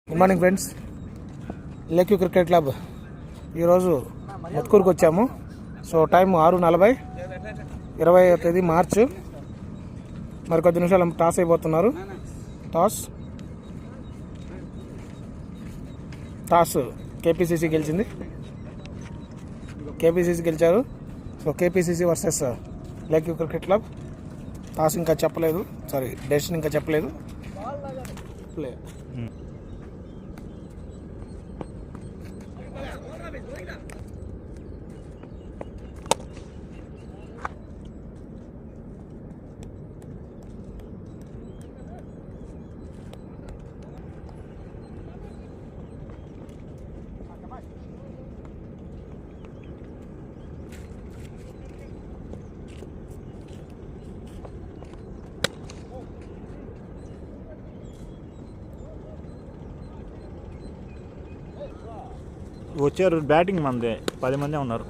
Good morning friends. Lake view cricket club ఈరోజు ముత్కూరుకు వచ్చాము. సో టైం 6:40, 20వ తేదీ మార్చ్. మరి కొద్ది నిమిషాలు టాస్ అయిపోతున్నారు. టాస్ కేపీసీసీ గెలిచింది. కేపీసీసీ గెలిచారు. So KPCC versus లేక్యూ cricket club. Toss ఇంకా చెప్పలేదు, డెసిషన్ ఇంకా చెప్పలేదు. ప్లే వచ్చారు. బ్యాటింగ్ మందే 10 మందే ఉన్నారు.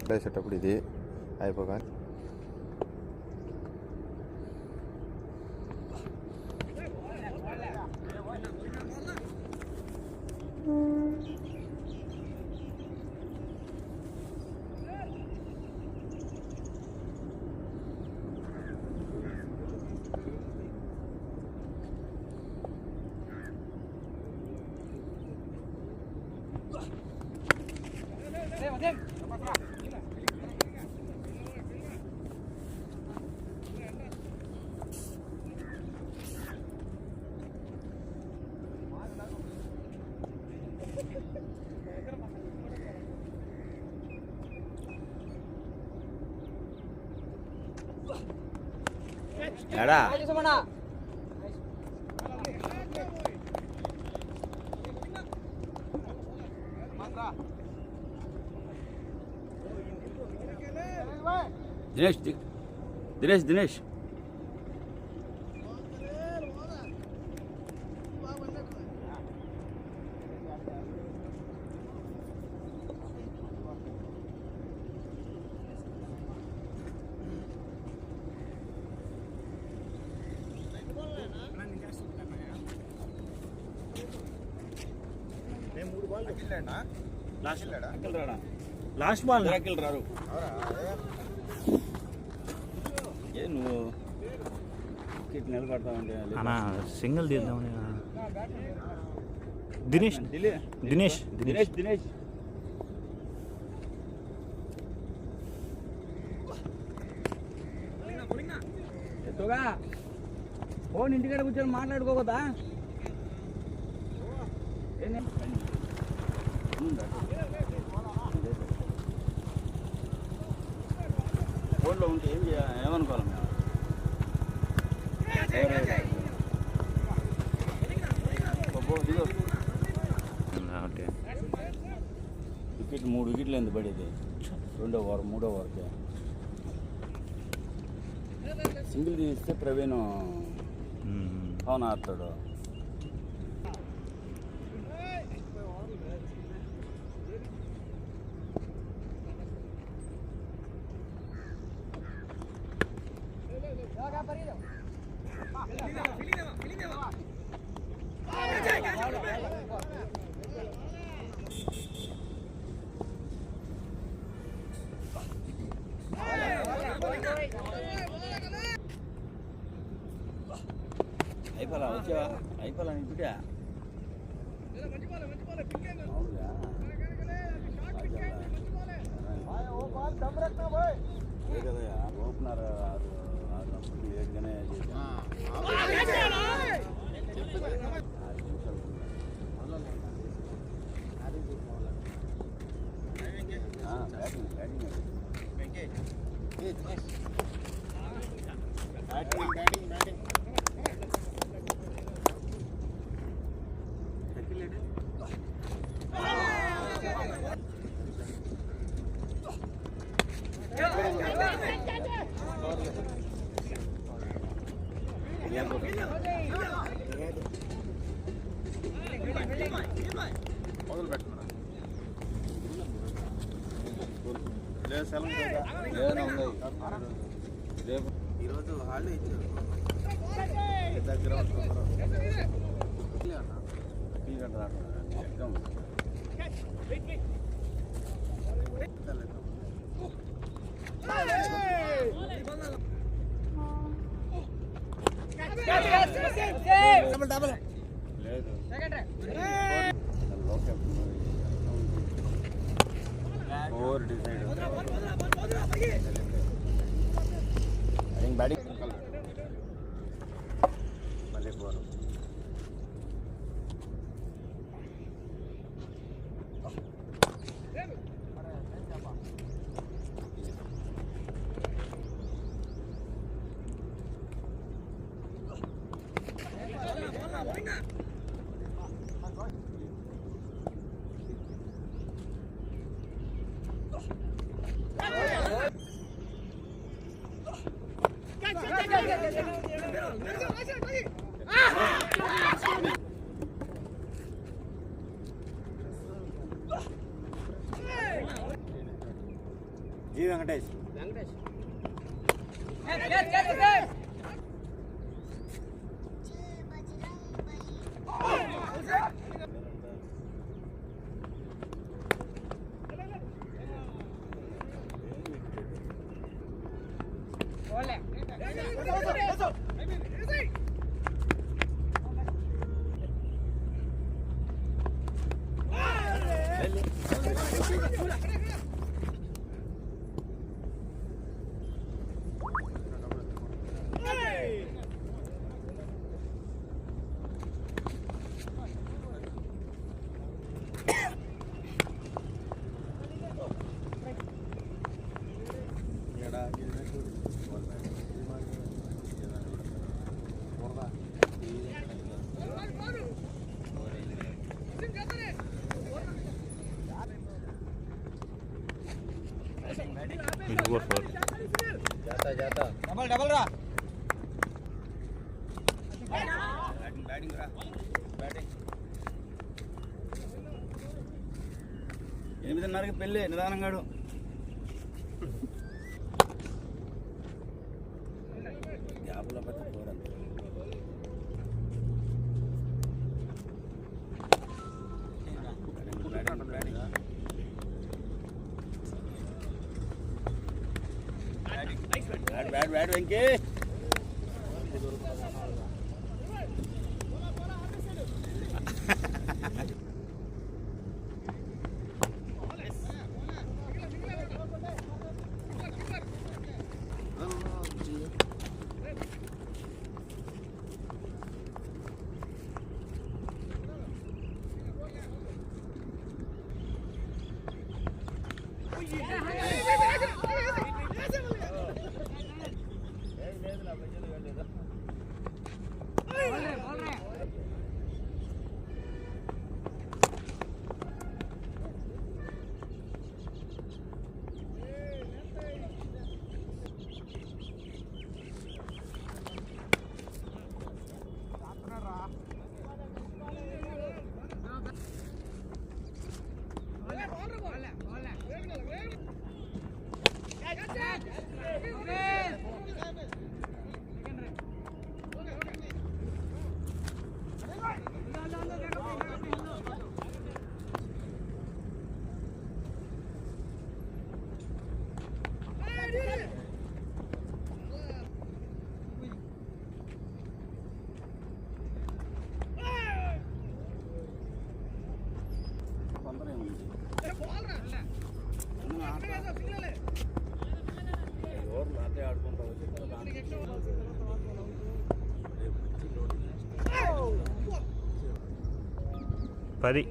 వేసేటప్పుడు ఇది అయిపోగా ఎడా దినేష్ లాస్ట్ బాల్ రారు. నువ్వు వికెట్ నిలబడతావంటే అన్నా సింగిల్ తీద్దామని. దినేష్ ఎత్తుగా ఫోన్ ఇంటికాడ కూర్చొని మాట్లాడుకోవద్దా? ఫోన్లో ఉంటే ఏమనుకోవాలి మేము? వికెట్ 3 వికెట్లు ఎందుకు పడేది? 2వ ఓవర్ 3వ ఓవర్కి సింగిల్ తీస్తే ప్రవీణ్ అవును ఆడతాడు. అయిపోలా వచ్చావా? అయిపోలా నీ బిడ్డ ఓపెనర్ 6 లేట్గానే బ్యాటింగ్ ఏదైనా ఉన్నాయి రేపు ఈరోజు హాలిడే ఇచ్చారు టీ గంట ఎగ్జామ్ లేదు ఓవర్ డిసైడ్ బ్యాటింగ్ మళ్ళీ పోరు జీ వెంకటేష్ Before 4. డబల్ డబల్ రా బ్యాటింగ్ రా బ్యాటింగ్ 8:30కి పెళ్ళి నిదానంగాడు గ్యాప్లో పెద్ద పోరండి బ్యాట్ బ్యాట్ వెంకీ Pari.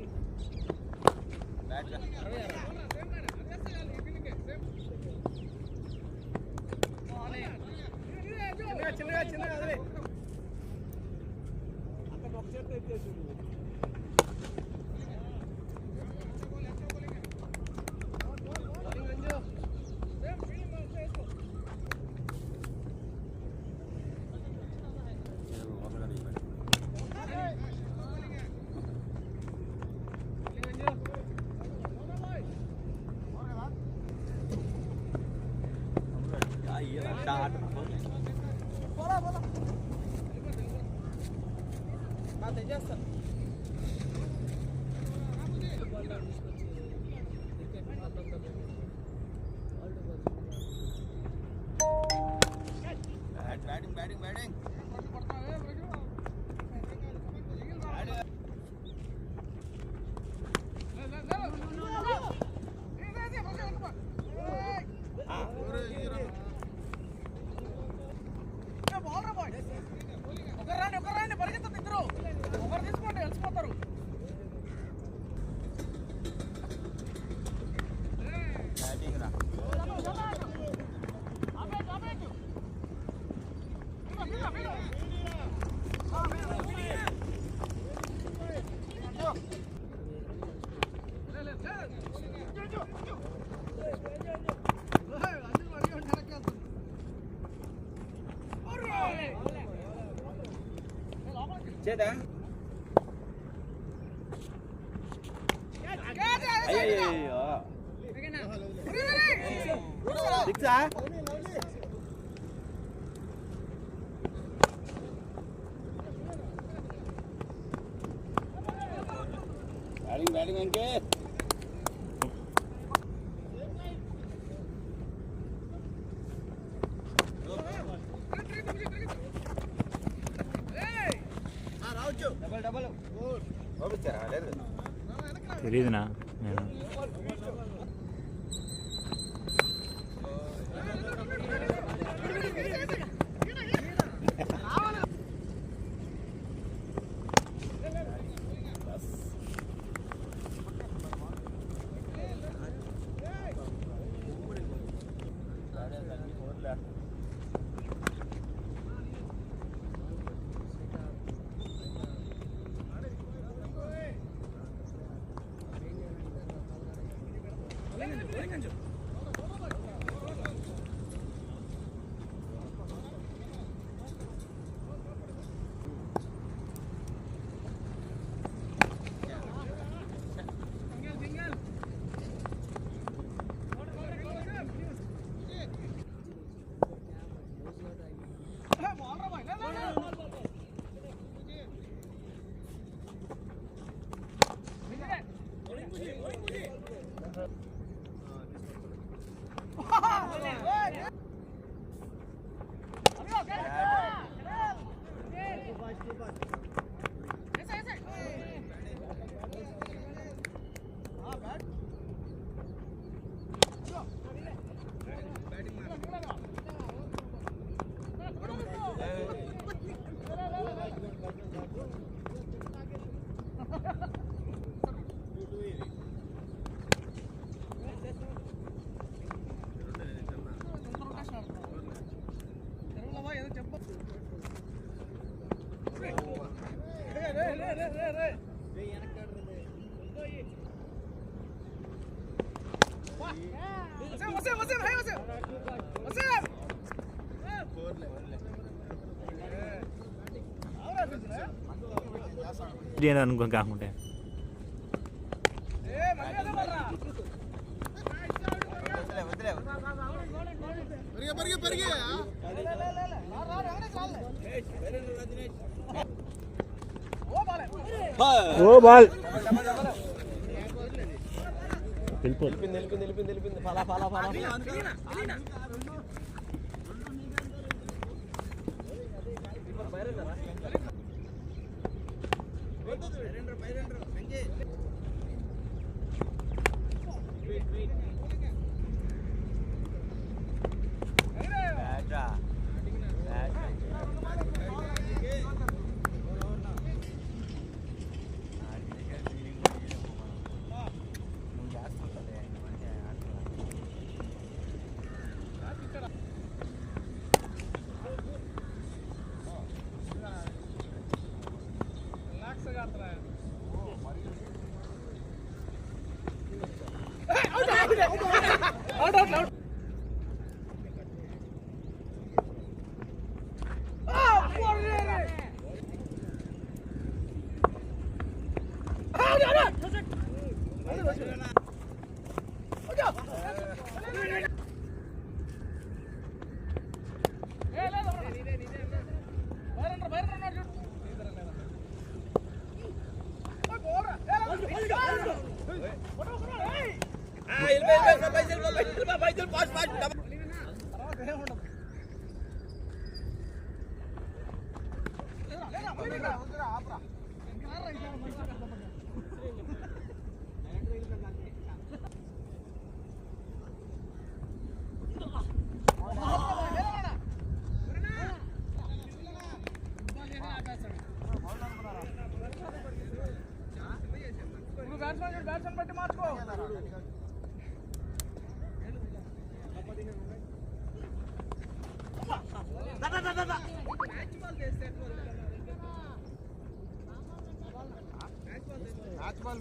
చేదా అయ్యో సిక్సా బ్యాటింగ్ ఇంకే తెలీదునా నేను అనుకో కాకుంటే ఓ బాల్ నిలిపింది ఫాలా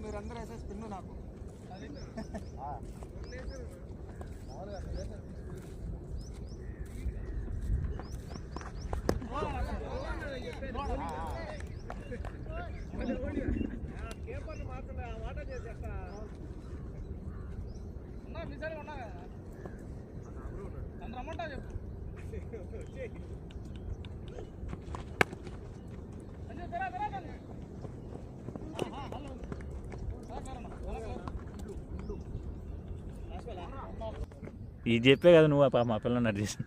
మీరందరూ వేసే స్పిన్ నాకు ఇది చెప్పే కదా నువ్వు పాప మా పిల్లలు అడ్డు చేసిన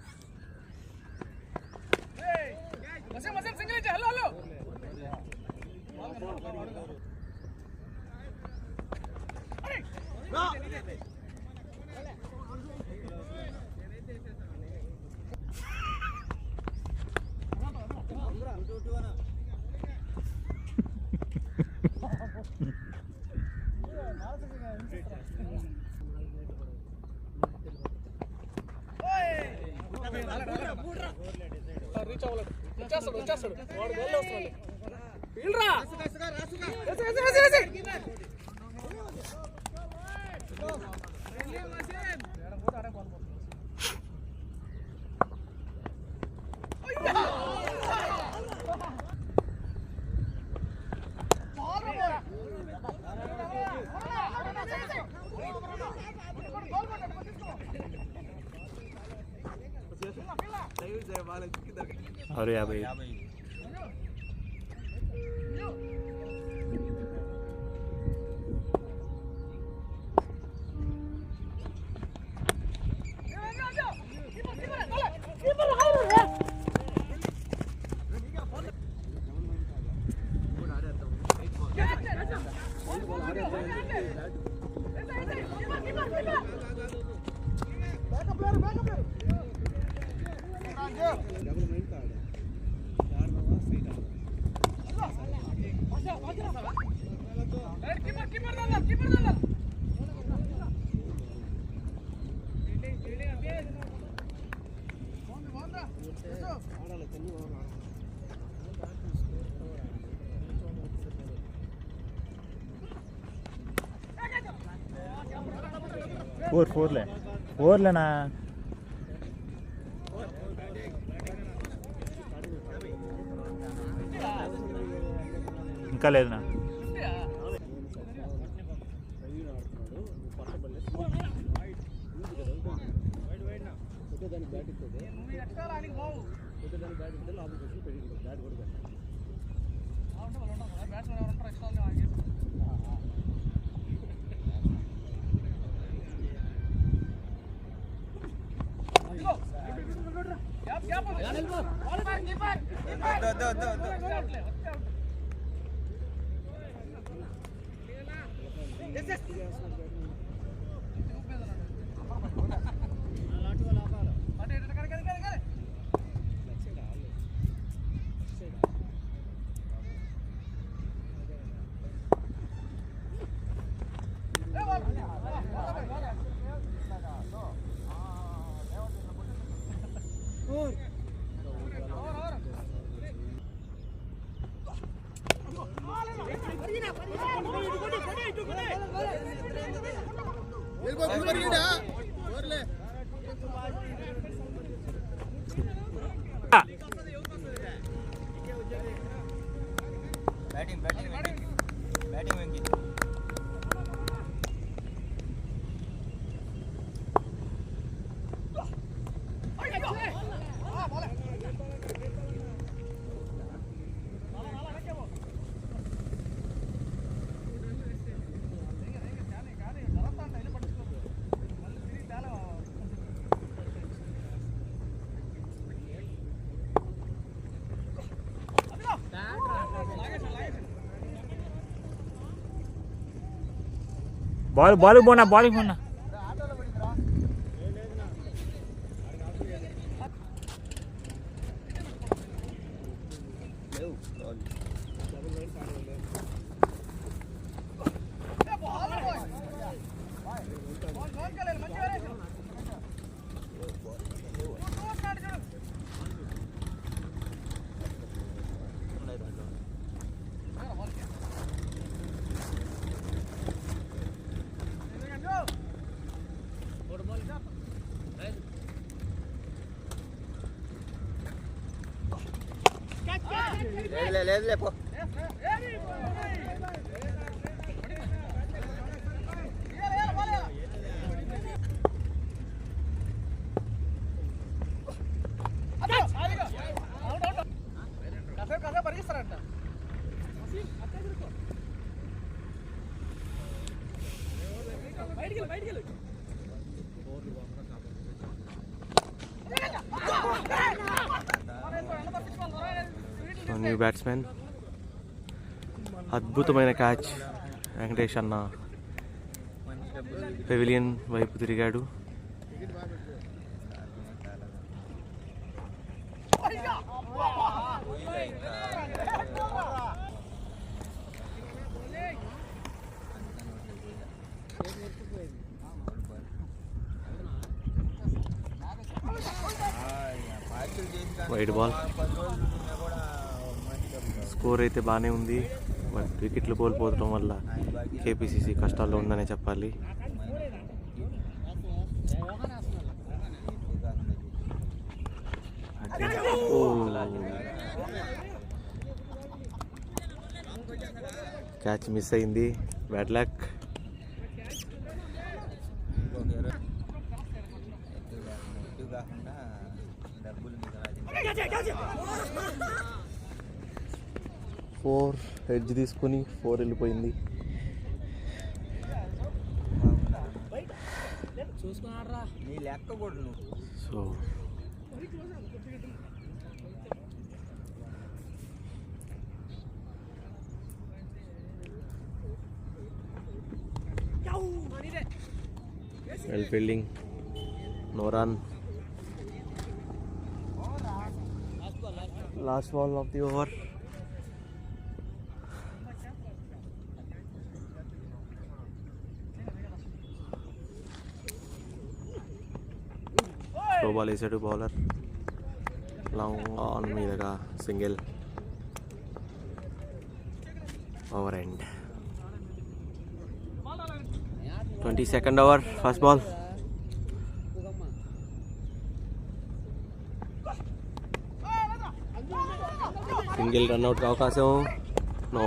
और 50 4 లేనా ఇంకా లేదునా बॉल बोना बॉलिंग बोना ले पो న్యూ బ్యాట్స్మెన్, అద్భుతమైన క్యాచ్. వెంకటేష్ అన్న పెవిలియన్ వైపు తిరిగాడు. Wide ball. స్కోర్ అయితే బాగానే ఉంది, బట్ వికెట్లు కోల్పోవడం వల్ల కేపీసీసీ కష్టాల్లో ఉందనే చెప్పాలి. క్యాచ్ మిస్ అయింది, బ్యాడ్ లక్. ఫోర్ ఎడ్జ్ తీసుకుని 4 వెళ్ళిపోయింది. So well fielding, no run. Last ball of the over. Slow ball వేసాడు బౌలర్, లాంగ్ ఆన్ మీదగా single. Over end. 22nd over, first ball. Single రన్అట్కి అవకాశం. నో.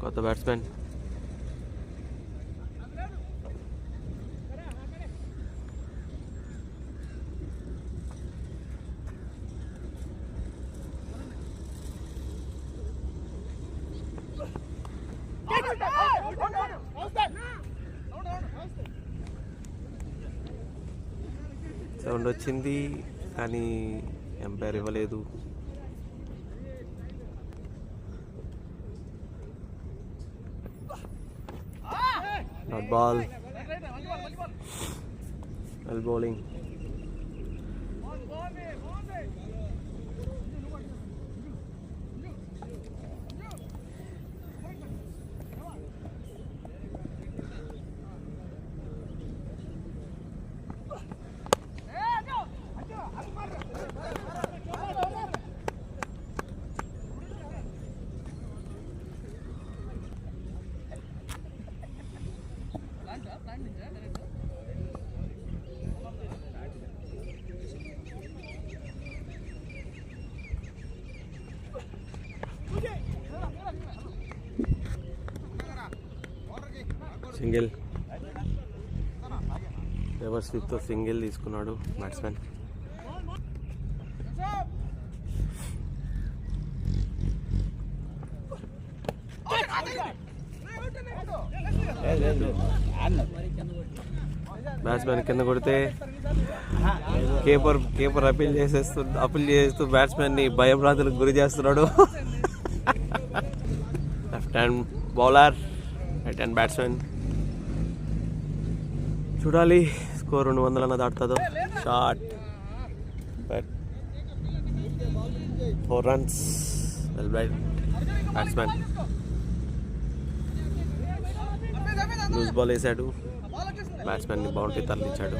కొత్త బ్యాట్స్మెన్. సౌండ్ వచ్చింది కానీ ఎంపైర్ ఇవ్వలేదు. Not ball. Well bowling. Single. Reverse స్వీప్తో single తీసుకున్నాడు బ్యాట్స్మెన్. బ్యాట్స్మెన్ కింద కొడితే కీపర్ అప్పీల్ చేస్తూ బ్యాట్స్మెన్ని భయభ్రాంతులకు గురి చేస్తున్నాడు. Left hand bowler, right hand batsmen. చూడాలి స్కోర్ 200 దాటుతుందో. Shot, but 4 runs. Well bright batsmen. Loose ball వేసాడు, బ్యాట్స్మెన్ని బౌండరీ తరలించాడు.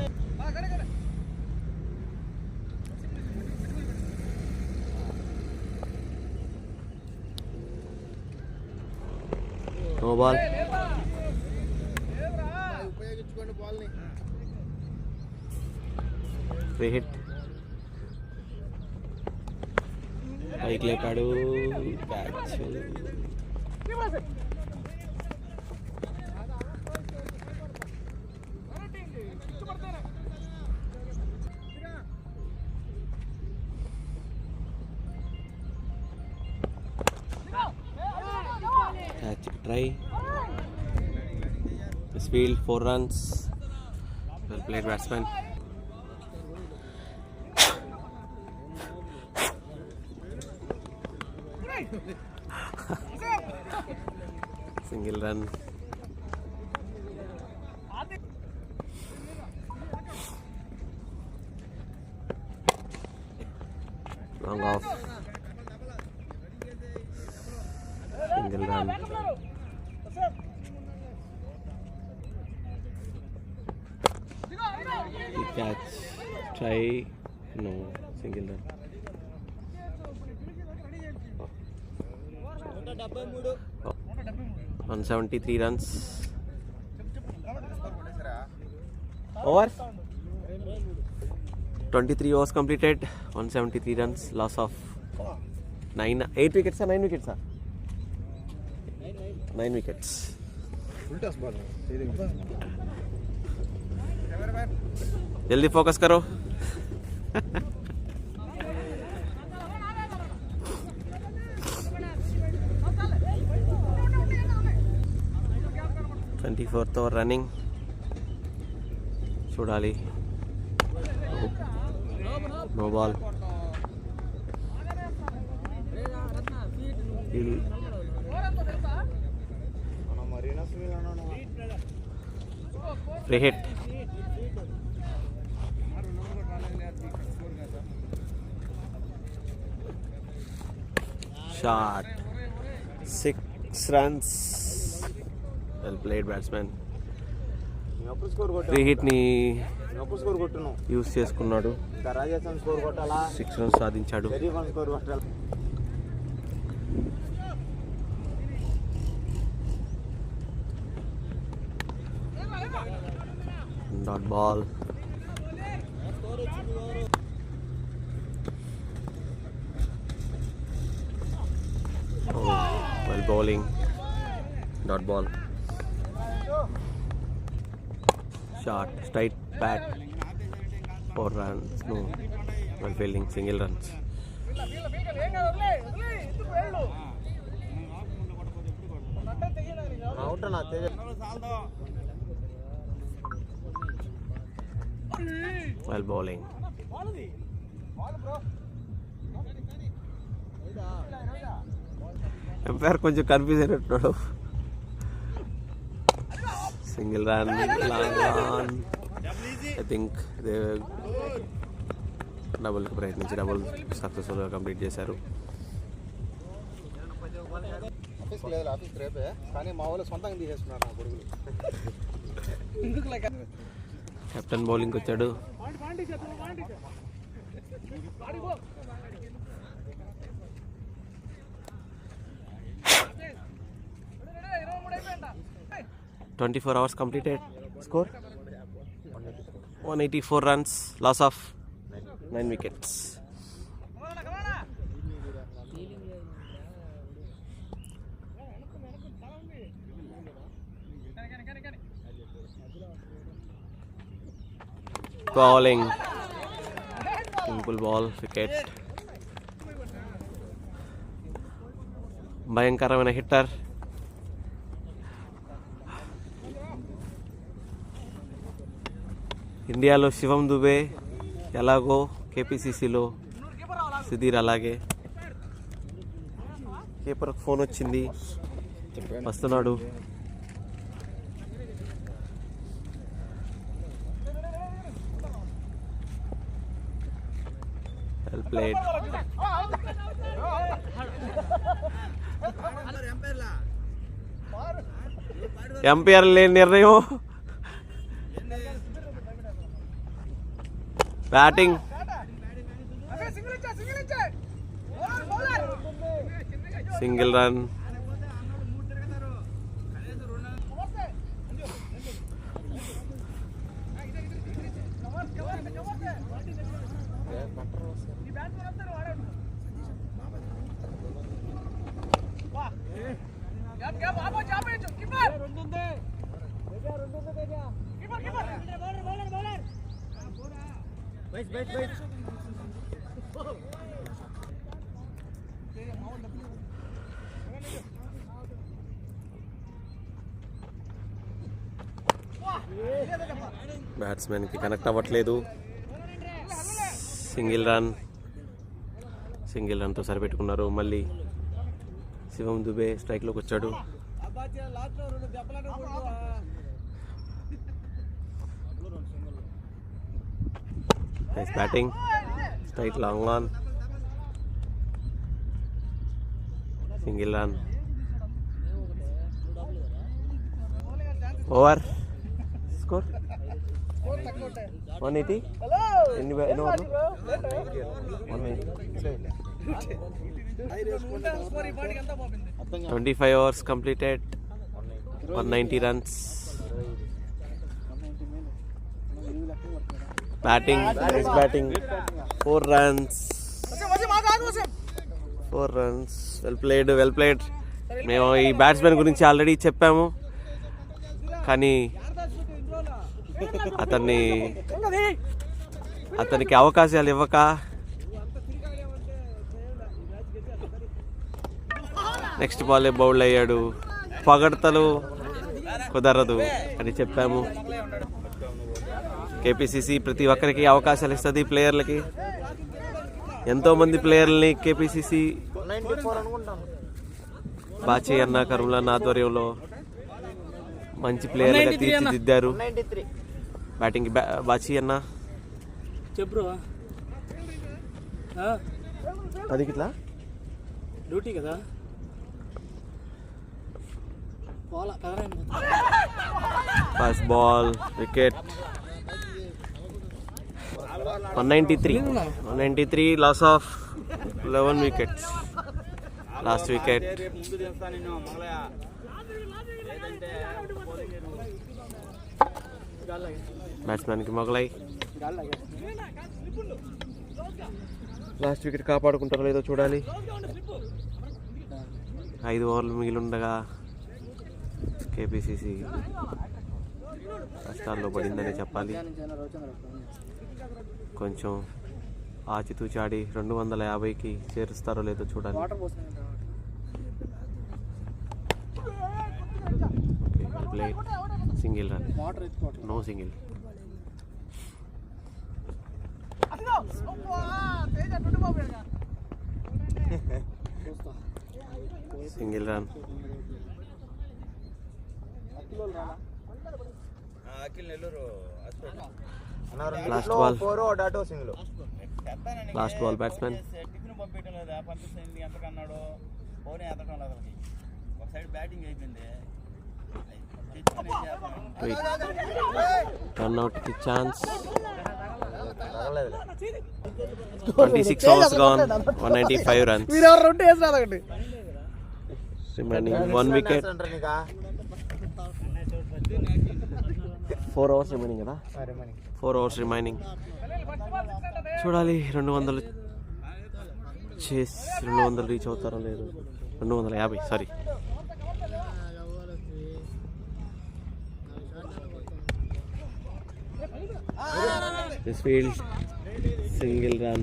No ball. Free hit. పైకి లేపాడు, catch. catch try. This field 4 runs. Well played batsman. Single run. Long off. Single run. Big catch. Try. No. Single run. 173 runs. Over. 23 overs completed. 173 runs. Loss of 8 wickets or 9 wickets? 9 wickets. जल्दी focus करो. Fourth over running. చూడాలి. No ball. Free hit. Shot. 6 runs. Well played batsman. Free hit ని use చేసుకున్నాడు. 6 runs సాధించాడు. Dot ball. Well bowling. Dot ball. Shot, straight back, 4 runs, no, well fielding, single runs. Well bowling. Empire కొంచెం confuse అయినట్టున్నాడు. Single run, long run. I think they double ప్రయత్నించి double సక్సెస్ఫుల్గా complete చేశారు. Captain బౌలింగ్కి వచ్చాడు. "24 hours completed. Score 184 runs. Loss of 9 wickets. Bowling. Simple ball. Wicket. భయంకరమైన hitter. ఇండియాలో శివం దుబే ఎలాగో కేపీసీసీలో సుధీర్ అలాగే. కీపర్కి ఫోన్ వచ్చింది, వస్తున్నాడు. Well played. ఎంపైర్ లేని నిర్ణయం. బ్యాటింగ్. Single run. బ్యాట్స్మెన్కి కనెక్ట్ అవ్వట్లేదు. సింగిల్ రన్తో సరిపెట్టుకున్నారు. మళ్ళీ శివం దుబే స్ట్రైక్లోకి వచ్చాడు. Nice batting, straight long on, single run. Over score 180. ఎన్ని ఓవర్లు? 25 overs completed, 190 runs. Batting, nice batting, 4 runs. Well played. మేము ఈ బ్యాట్స్మెన్ గురించి ఆల్రెడీ చెప్పాము, కానీ అతనికి అవకాశాలు ఇవ్వక నెక్స్ట్ బాలే బౌల్డ్ అయ్యాడు. పొగడ్తలు కుదరదు అని చెప్పాము. కేపీసీసీ ప్రతి ఒక్కరికి అవకాశాలు ఇస్తుంది. ప్లేయర్లకి ఎంతోమంది ప్లేయర్లని కేపీసీసీ బాచి అన్న, కరుణాన్న ఆధ్వర్యంలో మంచి ప్లేయర్గా తీర్చిదిద్దారు. బ్యాటింగ్ బాచి అన్న చెప్పు 10కి ఇట్లా డ్యూటీ కదా. First ball wicket. 193 loss of 11 wickets. Last wicket. బ్యాట్స్మెన్కి మొగలై లాస్ట్ వికెట్ కాపాడుకుంటారో లేదో చూడాలి. 5 ఓవర్లు మిగిలి ఉండగా కేపీసీసీ కష్టాల్లో పడిందని చెప్పాలి. కొంచెం ఆచితూచాడి 250కి చేరుస్తారో లేదో చూడాలి. Single run, no single. Single run. Last ball batsmen. రన్అట్కి chance. 26 overs gone, 195 runs. Remaining 1 wicket. 4 overs remaining కదా. 4 overs remaining. చూడాలి 200 రీచ్ అవుతారో లేదు. 250 sorry. This field single run.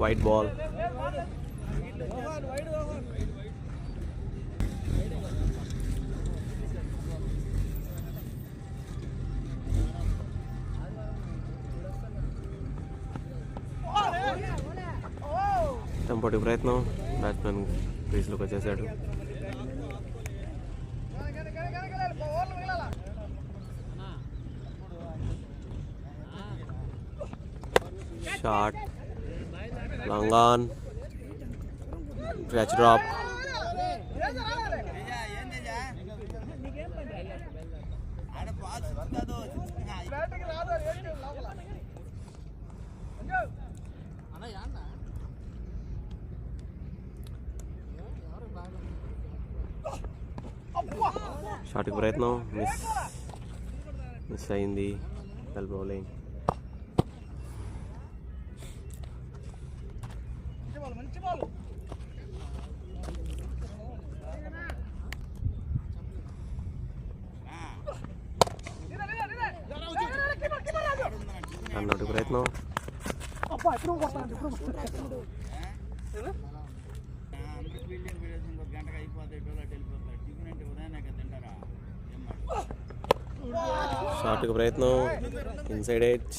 White ball. టంపోటి ప్రయత్నం. బ్యాట్స్మెన్ క్రీజ్లోకి వచ్చేసాడు. Shot long on, catch drop. షాట్కి ప్రయత్నం మిస్ అయింది. Well bowling. అన్నట్టు ప్రయత్నం షార్ట్కి ప్రయత్నం, inside edge,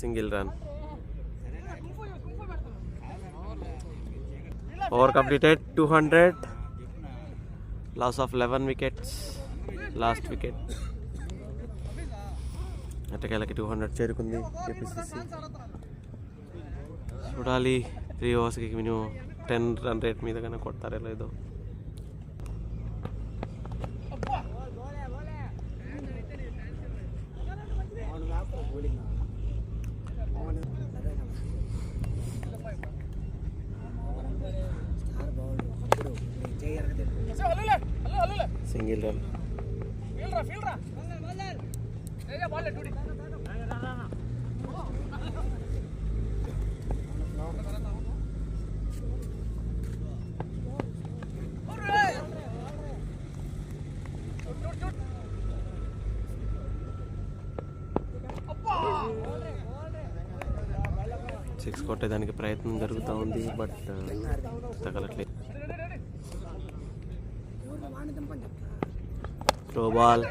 single run. Over completed 200, loss of 11 wickets. Last wicket ఎట్టకేలకి 200 చేరుకుంది KPCC. చూడాలి 3 ఓవర్స్కి మినిమం 10 రన్ రేట్ మీద కన్నా కొడతారో లేదో. Single run. సిక్స్ కొట్టేదానికి ప్రయత్నం జరుగుతూ ఉంది, బట్ తగలట్లేదు. త్రో బాల్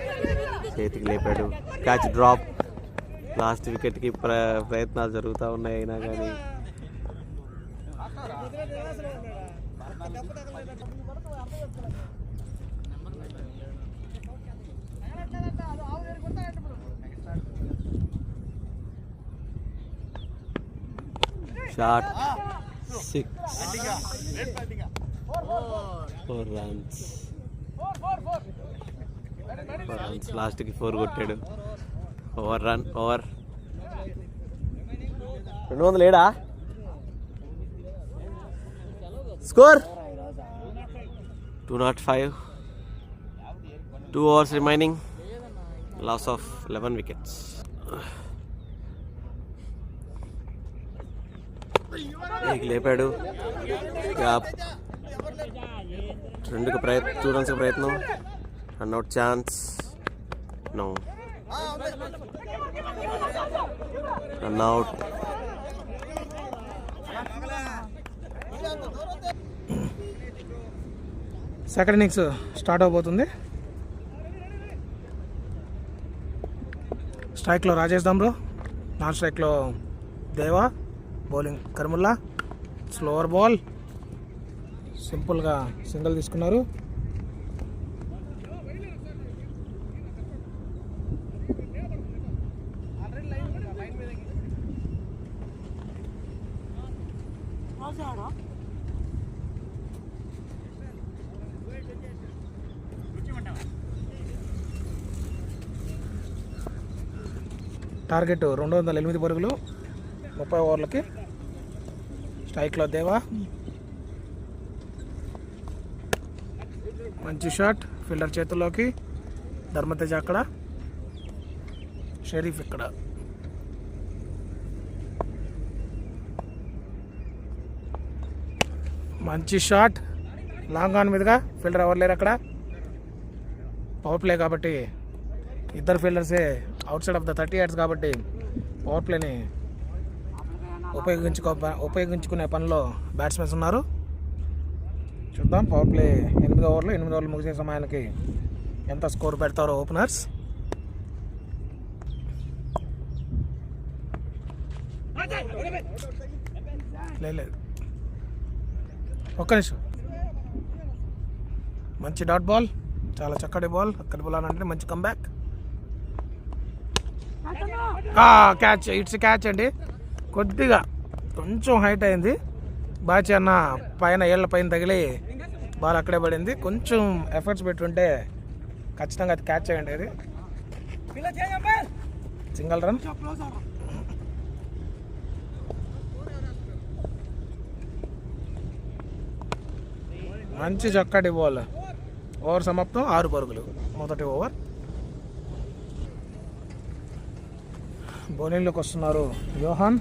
చేతికి లేపాడు, క్యాచ్ డ్రాప్. లాస్ట్ వికెట్కి ప్రయత్నాలు జరుగుతూ ఉన్నాయి, అయినా కానీ షాట్ 6, 4 రన్స్. లాస్ట్కి 4 కొట్టాడు. Over 200 score 205. 2 overs remaining. Loss of 11 wickets. లేపాడు, గ్యాప్. 2 రన్స్ ప్రయత్నం, run out chance, no run out. Second innings start అవబోతుంది. స్ట్రైక్లో రాజేష్ దమ్రో, నాన్ స్ట్రైక్లో దేవా, బౌలింగ్ కర్ముల్లా. స్లోవర్ బాల్, సింపుల్గా సింగిల్ తీసుకున్నారు. టార్గెట్ 208 పరుగులు 30 ఓవర్లకి. స్ట్రైక్లో దేవా, మంచి షాట్, ఫీల్డర్ చేతుల్లోకి. ధర్మతేజ అక్కడ, షరీఫ్ ఇక్కడ. మంచి షాట్, లాంగ్ ఆన్ మీదుగా. ఫీల్డర్ ఎవరు లేరు అక్కడ. పవర్ ప్లే కాబట్టి ఇద్దరు ఫీల్డర్సే outside of the 30 yards కాబట్టి పవర్ ప్లేని ఉపయోగించుకునే పనిలో బ్యాట్స్మెన్స్ ఉన్నారు. చూద్దాం పవర్ ప్లే 8 ఓవర్లు ముగిసే సమయానికి ఎంత స్కోర్ పెడతారో ఓపెనర్స్. లేదు, ఒక్క నిమిషం. మంచి డాట్ బాల్, చాలా చక్కటి బాల్. అక్కడి బాల్ అంటే మంచి కంబ్యాక్. క్యాచ్, ఇట్స్ క్యాచ్ అండి. కొద్దిగా కొంచెం హైట్ అయింది. బాచి అన్న పైన ఏళ్ళ పైన తగిలి బాల్ అక్కడే పడింది. కొంచెం ఎఫర్ట్స్ పెట్టుంటే ఖచ్చితంగా అది క్యాచ్ అయ్యండి. అది సింగిల్ రన్. మంచి చక్కటి బాల్. ఓవర్ సమాప్తం, 6 పరుగులు మొదటి ఓవర్. బౌలింగ్లోకి వస్తున్నారు యోహాన్.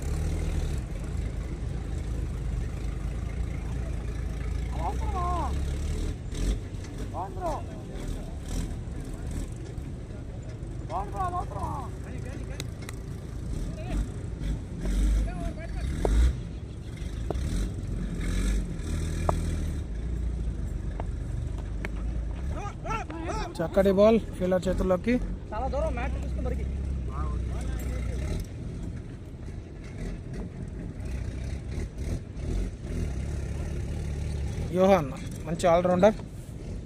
చక్కటి బాల్ ఫీల్డర్ చేతుల్లోకి. యోహాన్ మంచి ఆల్రౌండర్,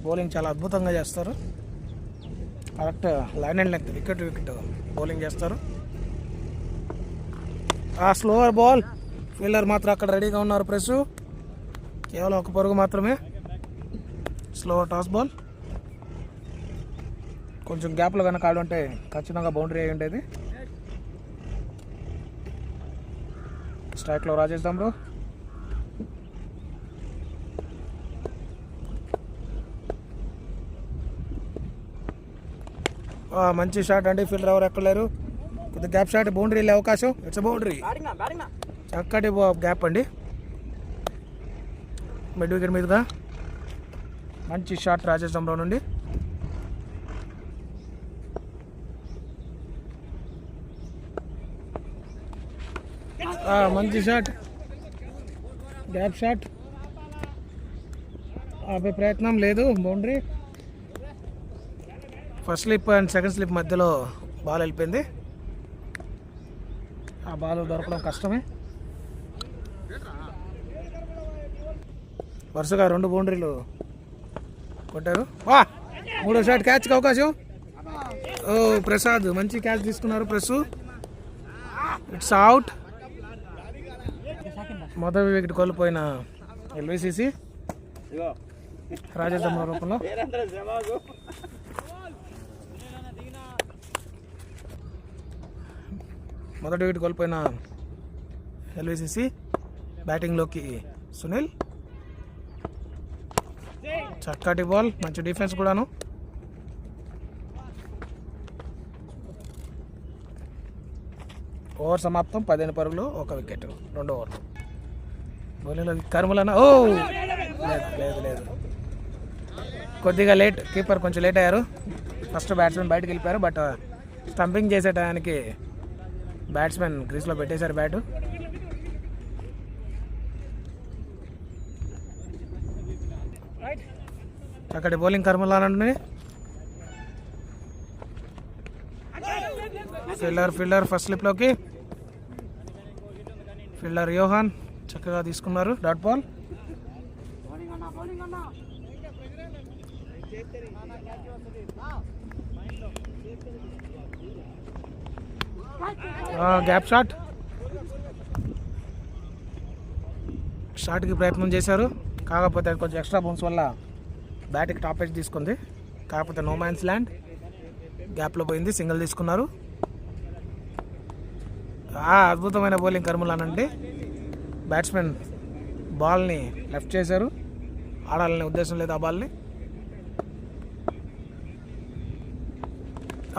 బౌలింగ్ చాలా అద్భుతంగా చేస్తారు. Correct line and length, wicket bowling చేస్తారు. ఆ స్లోవర్ బాల్, ఫీల్డర్ మాత్రం అక్కడ రెడీగా ఉన్నారు. ప్రెస్ కేవలం ఒక పరుగు మాత్రమే. స్లోవర్ టాస్ బాల్, కొంచెం గ్యాప్లో కనుక ఆడుంటే ఖచ్చితంగా బౌండరీ అయి ఉండేది. స్ట్రైక్లో రాజేష్ దమ్రో. మంచి షాట్ అండి, ఫీల్డర్ ఎవరు ఎక్కలేరు. కొద్ది గ్యాప్ షాట్, బౌండరీ వెళ్ళే అవకాశం. ఇట్స్ బౌండరీ, చక్కటి గ్యాప్ అండి. మిడ్ వికెట్ మీదుగా మంచి షాట్ రాజేష్ దమ్రో నుండి. మంచి షాట్, గ్యాప్ షాట్. ఆపే ప్రయత్నం లేదు, boundary. First slip and second slip మధ్యలో బాల్ వెళ్ళిపోయింది. ఆ బాల్ దొరకడం కష్టమే. వరుసగా 2 బౌండరీలు కొట్టారు. మూడో షాట్, క్యాచ్కి అవకాశం. ఓ ప్రసాద్ మంచి క్యాచ్ తీసుకున్నారు. Press, it's out. మొదటి వికెట్ కోల్పోయిన ఎల్విసిసి రాజేష్ దమ్రో రూపంలో. మొదటి వికెట్ కోల్పోయిన ఎల్విసిసి. బ్యాటింగ్లోకి సునీల్. చక్కటి బాల్, మంచి డిఫెన్స్ కూడాను. ఓవర్ సమాప్తం, 15 పరుగులు, 1 వికెట్, 2 ఓవర్లు. బౌలింగ్లో కర్మలన్న. ఓ లేదు, కొద్దిగా లేట్. కీపర్ కొంచెం లేట్ అయ్యారు. ఫస్ట్ బ్యాట్స్మెన్ బయటకు వెళ్ళిపోయారు. బట్ స్టంపింగ్ చేసే టయానికి బ్యాట్స్మెన్ క్రీజ్లో పెట్టేశారు బ్యాటు. అక్కడ బౌలింగ్ కర్మలానండి. ఫీల్డర్ ఫస్ట్ స్లిప్లోకి. ఫీల్డర్ యోహాన్ చక్కగా తీసుకున్నారు. Dot ball. Gap shot. షాట్కి ప్రయత్నం చేశారు, కాకపోతే కొంచెం ఎక్స్ట్రా బౌన్స్ వల్ల బ్యాట్కి టాప్ ఎడ్జ్ తీసుకుంది. కాకపోతే నో మ్యాన్స్ ల్యాండ్, గ్యాప్లో పోయింది. సింగిల్ తీసుకున్నారు. అద్భుతమైన బౌలింగ్ కర్మలానండి. బ్యాట్స్మెన్ బాల్ని లెఫ్ట్ చేశారు. ఆడాలనే ఉద్దేశం లేదు ఆ బాల్ని.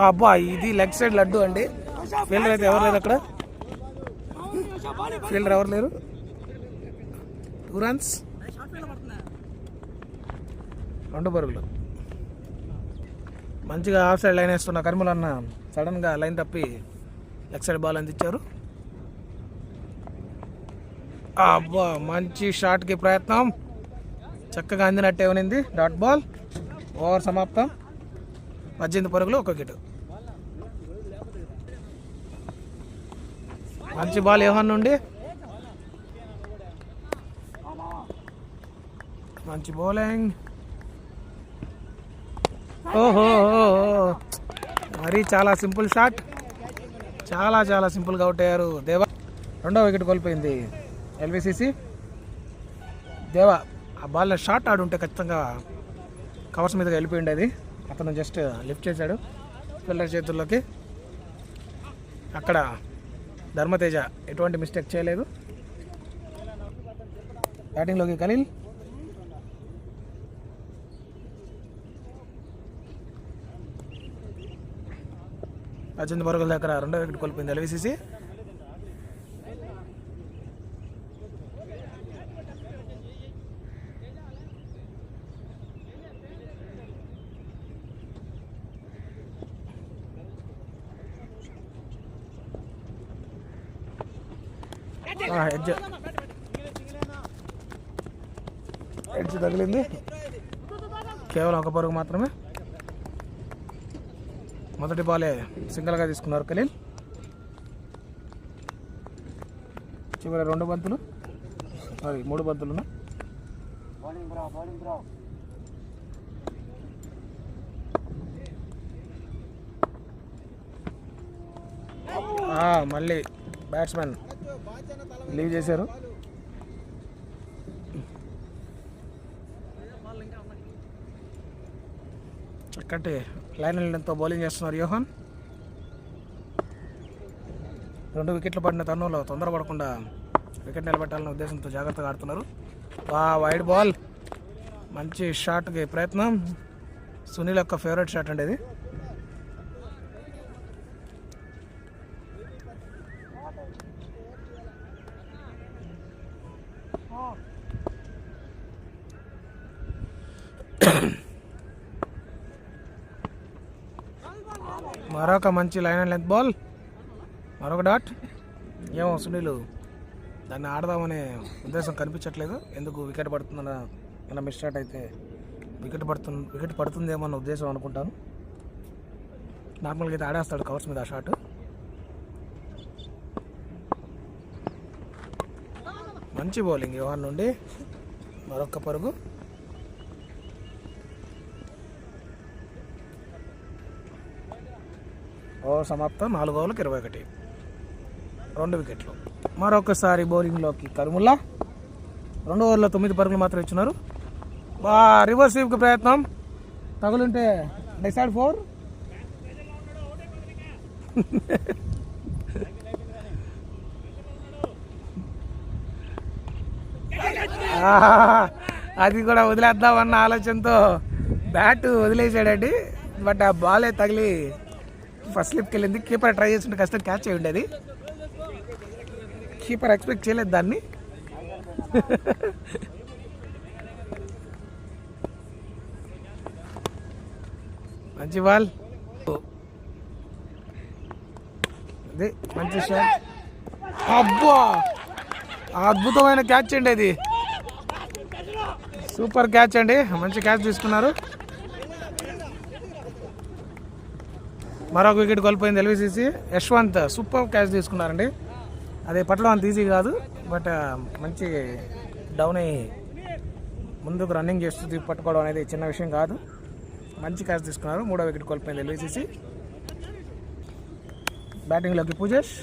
అబ్బా, ఇది లెగ్ సైడ్ లడ్డు అండి. ఫీల్డర్ అయితే ఎవరు లేరు అక్కడ. ఫీల్డర్ ఎవరు లేరు. 2 రన్స్, 2 పరుగులు. మంచిగా హాఫ్ సైడ్ లైన్ వేస్తున్న కర్మలన్న సడన్గా లైన్ తప్పి లెగ్ సైడ్ బాల్ అందించారు. అబ్బా, మంచి షాట్కి ప్రయత్నం, చక్కగా అందినట్టే ఉనింది. Dot ball. ఓవర్ సమాప్తం, 18 పరుగులు, 1 వికెట్. మంచి బాల్ యోహాన్ నుండి. మంచి బౌలింగ్. ఓహో, మరీ చాలా సింపుల్ షాట్, చాలా సింపుల్గా అవుట్ అయ్యారు దేవా. 2వ వికెట్ కోల్పోయింది ఎల్విసిసి. దేవా ఆ బాల్ షాట్ ఆడుంటే ఖచ్చితంగా కవర్స్ మీదగా వెళ్ళిపోయి ఉండేది. అతను జస్ట్ లిఫ్ట్ చేశాడు ఫీల్డర్ చేతుల్లోకి. అక్కడ ధర్మతేజ ఎటువంటి మిస్టేక్ చేయలేదు. బ్యాటింగ్లోకి ఖలీల్. పద్దెనిమిది పరుగుల దగ్గర 2వ వికెట్ కోల్పోయింది ఎల్విసిసి. ఎడ్జ్ తగిలింది, కేవలం 1 పరుగు మాత్రమే. మొదటి బాలే సింగిల్గా తీసుకున్నారు ఖలీల్. చివరి 2 బంతులు, సారీ 3 బంతులు. మళ్ళీ బ్యాట్స్మెన్ లీవ్ చేశారు. చక్కటి లైన్ లెంత్తో బౌలింగ్ చేస్తున్నారు యోహాన్. 2 వికెట్లు పడిన తరుణంలో తొందరపడకుండా వికెట్ నిలబెట్టాలనే ఉద్దేశంతో జాగ్రత్తగా ఆడుతున్నారు. వైడ్ బాల్, మంచి షాట్కి ప్రయత్నం. సునీల్ యొక్క ఫేవరెట్ షాట్ అండి ఇది. మరొక మంచి లైన్ అండ్ లెంత్ బాల్, మరొక డాట్. ఏమో సునీల్ దాన్ని ఆడదామనే ఉద్దేశం కనిపించట్లేదు. ఎందుకు వికెట్ పడుతుందన్న మిస్ షాట్ అయితే వికెట్ పడుతుందేమో అన్న ఉద్దేశం అనుకుంటాను. నార్మల్గా అయితే ఆడేస్తాడు కవర్స్ మీద ఆ షాట్. మంచి బౌలింగ్ యోహాన్ నుండి. మరొక పరుగు. ఓవర్ సమాప్తం. 4 ఓవర్లకు 21, 2 వికెట్లు. మరొకసారి బౌలింగ్లోకి కరుముల్లా. 2 ఓవర్లో 9 పరుగులు మాత్రం ఇచ్చినారు. రివర్స్ స్వీప్కి ప్రయత్నం, తగులుంటే డిసైడ్ 4. అది కూడా వదిలేద్దామన్న ఆలోచనతో బ్యాట్ వదిలేసాడండి. బట్ ఆ బాలే తగిలి ఫస్ట్ స్లిప్కి వెళ్ళింది. కీపర్ ట్రై చేస్తుంటే కష్టం క్యాచ్ అయి ఉండేది. కీపర్ ఎక్స్పెక్ట్ చేయలేదు దాన్ని. మంచి బాల్, అది మంచి షాట్. అబ్బా, అద్భుతమైన క్యాచ్ అండి అది. సూపర్ క్యాచ్ అండి, మంచి క్యాచ్ తీసుకున్నారు. మరొక వికెట్ కోల్పోయింది ఎల్విసిసి. యశ్వంత్ సూపర్ క్యాచ్ తీసుకున్నారండి. అది పట్టడం అంత ఈజీ కాదు, బట్ మంచి డౌన్ అయ్యి ముందుకు రన్నింగ్ చేస్తూ పట్టుకోవడం అనేది చిన్న విషయం కాదు. మంచి క్యాచ్ తీసుకున్నారు. 3వ వికెట్ కోల్పోయింది ఎల్విసిసి. బ్యాటింగ్లోకి పూజేష్.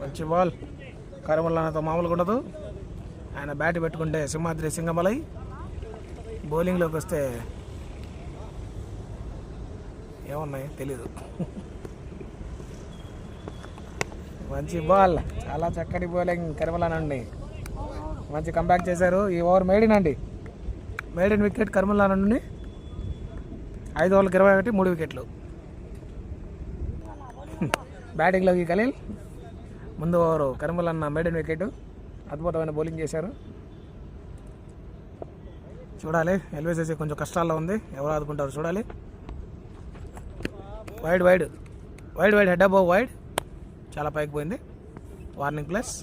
మంచి బాల్. కరుమల్లాతో మామూలుగా ఉండదు. ఆయన బ్యాట్ పెట్టుకుంటే సింహాద్రి సింగమలై. బౌలింగ్లోకి వస్తే ఏమున్నాయి తెలీదు. మంచి బాల్, చాలా చక్కటి బౌలింగ్ కరుమల్లానండి. మంచి కంబ్యాక్ చేశారు. ఈ ఓవర్ మేడిన్ వికెట్ కరుమల్లా నుండి. 5 ఓవర్లకు 21, 3 వికెట్లు. బ్యాటింగ్లోకి ఖలీల్. ముందు ఓవరు కరుమల్లన్న మేడిన్ వికెట్. అద్భుతమైన బౌలింగ్ చేశారు. చూడాలి, ఎల్విసిసి కొంచెం కష్టాల్లో ఉంది. ఎవరు ఆదుకుంటారు చూడాలి. వైడ్ హెడ్ అబౌవ్ వైడ్, చాలా పైకి పోయింది. Warning plus.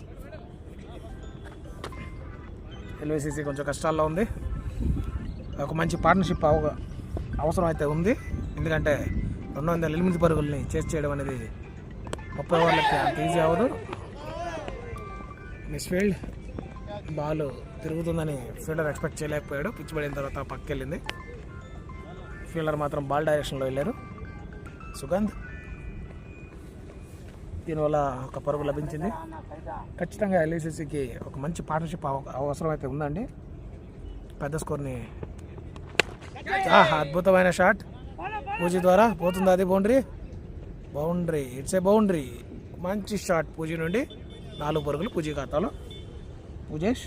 ఎల్విసిసి కొంచెం కష్టాల్లో ఉంది. ఒక మంచి పార్ట్నర్షిప్ అవసరం అయితే ఉంది. ఎందుకంటే 208 పరుగుల్ని చేసి చేయడం అనేది 30 ఓవర్లకి అంత ఈజీ అవ్వదు. మిస్ఫీల్డ్, బాల్ తిరుగుతుందని ఫీల్డర్ ఎక్స్పెక్ట్ చేయలేకపోయాడు. పిచ్ పడిన తర్వాత పక్కకి వెళ్ళింది. ఫీల్డర్ మాత్రం బాల్ డైరెక్షన్లో వెళ్ళారు. సుగంధ్, దీనివల్ల ఒక పరుగు లభించింది. ఖచ్చితంగా ఎల్విసిసికి ఒక మంచి పార్ట్నర్షిప్ అవసరం అయితే ఉందండి. పెద్ద స్కోర్ని. అద్భుతమైన షాట్ పూజీ ద్వారా పోతుంది. అది బౌండరీ, ఇట్స్ ఏ బౌండరీ. మంచి షాట్ పూజీ నుండి. 4 పరుగులు పూజీ ఖాతాలో. పూజేష్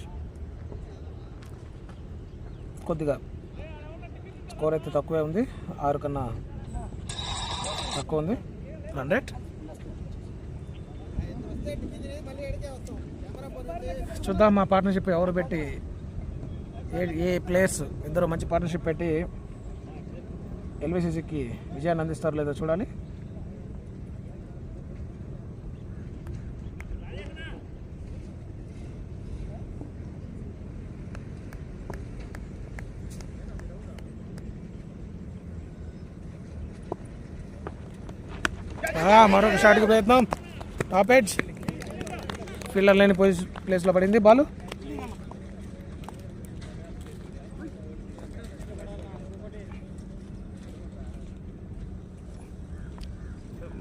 కొద్దిగా స్కోర్ అయితే తక్కువే ఉంది. 6 కన్నా తక్కువ ఉంది. 100. చూద్దాం మా పార్ట్నర్షిప్ ఎవరు పెట్టి, ఏ ప్లేయర్స్ ఇద్దరు మంచి పార్ట్నర్షిప్ పెట్టి ఎల్విసిసికి విజయాన్ని అందిస్తారో లేదో చూడాలి. మరొక షాట్కి ప్రయత్నం. టాప్ ఎడ్జ్ ఫీల్డర్ లేని ప్లేస్లో పడింది బాల్.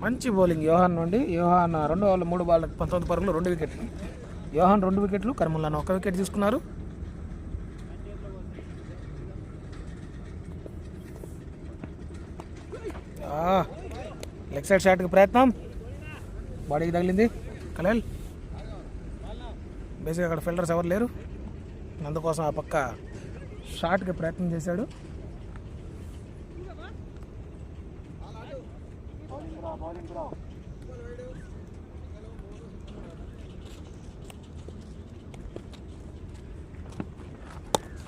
మంచి బౌలింగ్ యోహాన్ నుండి. యోహాన్ 2 ఓవర్లు 3 బాల్ 19 పరుగులు 2 వికెట్లు. యోహాన్ 2 వికెట్లు, కర్మల్లాన్ 1 వికెట్ తీసుకున్నారు. లెగ్ సైడ్ షాట్కి ప్రయత్నం, బాడీకి తగిలింది. ఖలీల్ బేసిక్గా అక్కడ ఫీల్డర్స్ ఎవరు లేరు, అందుకోసం ఆ పక్క షాట్కి ప్రయత్నం చేశాడు.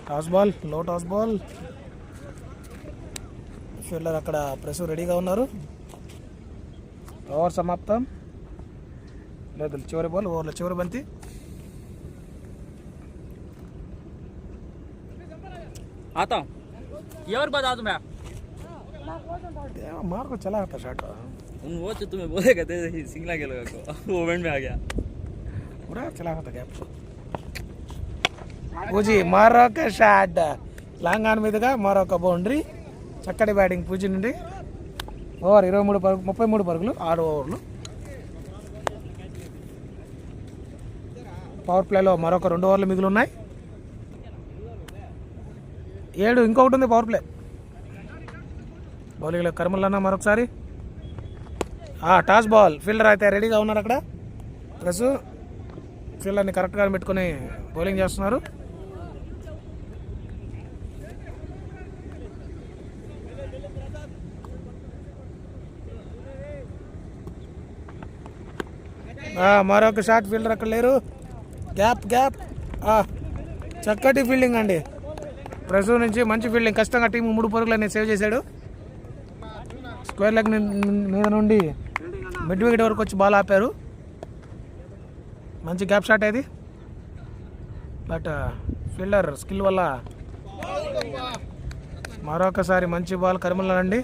టాస్ బాల్, లో టాస్ బాల్. ఫీల్డర్ అక్కడ ప్రెస్ రెడీగా ఉన్నారు. ఓవర్ సమాప్తం. లేదు, చివరి బాల్, ఓవర్లో చివరి బంతి. आता हूँ ये और बता दूँ मैं मार को चला था शॉट. उन वो जो तुम्हें बोले कहते सिंगला के लोगों को वो ओवेंट में आ गया पूरा चला था गैप. పూజీ మరొక షాట్ లాంగ్ ఆన్ మీదుగా మరొక బౌండరీ. చక్కటి బ్యాటింగ్ పూజీ నుండి. ఓవర్ 33 పరుగులు 6 ఓవర్లు. పవర్ ప్లేలో మరొక 2 ఓవర్లు మిగిలి ఉన్నాయి. 7 ఇంకొకటి ఉంది పవర్ ప్లే. బౌలింగ్లో కర్మలన్న మరొకసారి. Toss ball. ఫీల్డర్ అయితే రెడీగా ఉన్నారు అక్కడ. ప్లస్ ఫీల్డర్ని కరెక్ట్గా పెట్టుకుని బౌలింగ్ చేస్తున్నారు. మరొక షాట్. ఫీల్డర్ అక్కడ లేరు. Gap gap. చక్కటి ఫీల్డింగ్ అండి. ప్రెస్ నుంచి మంచి ఫీల్డింగ్. కష్టంగా టీం 3 పరుగులు అనేది సేవ్ చేశాడు. స్క్వేర్ లెగ్ మీద నుండి మిడ్ వికెట్ వరకు వచ్చి బాల్ ఆపారు. మంచి గ్యాప్ షాట్ అది. బట్ ఫీల్డర్ స్కిల్ వల్ల మరొకసారి మంచి బాల్ కర్మలండి.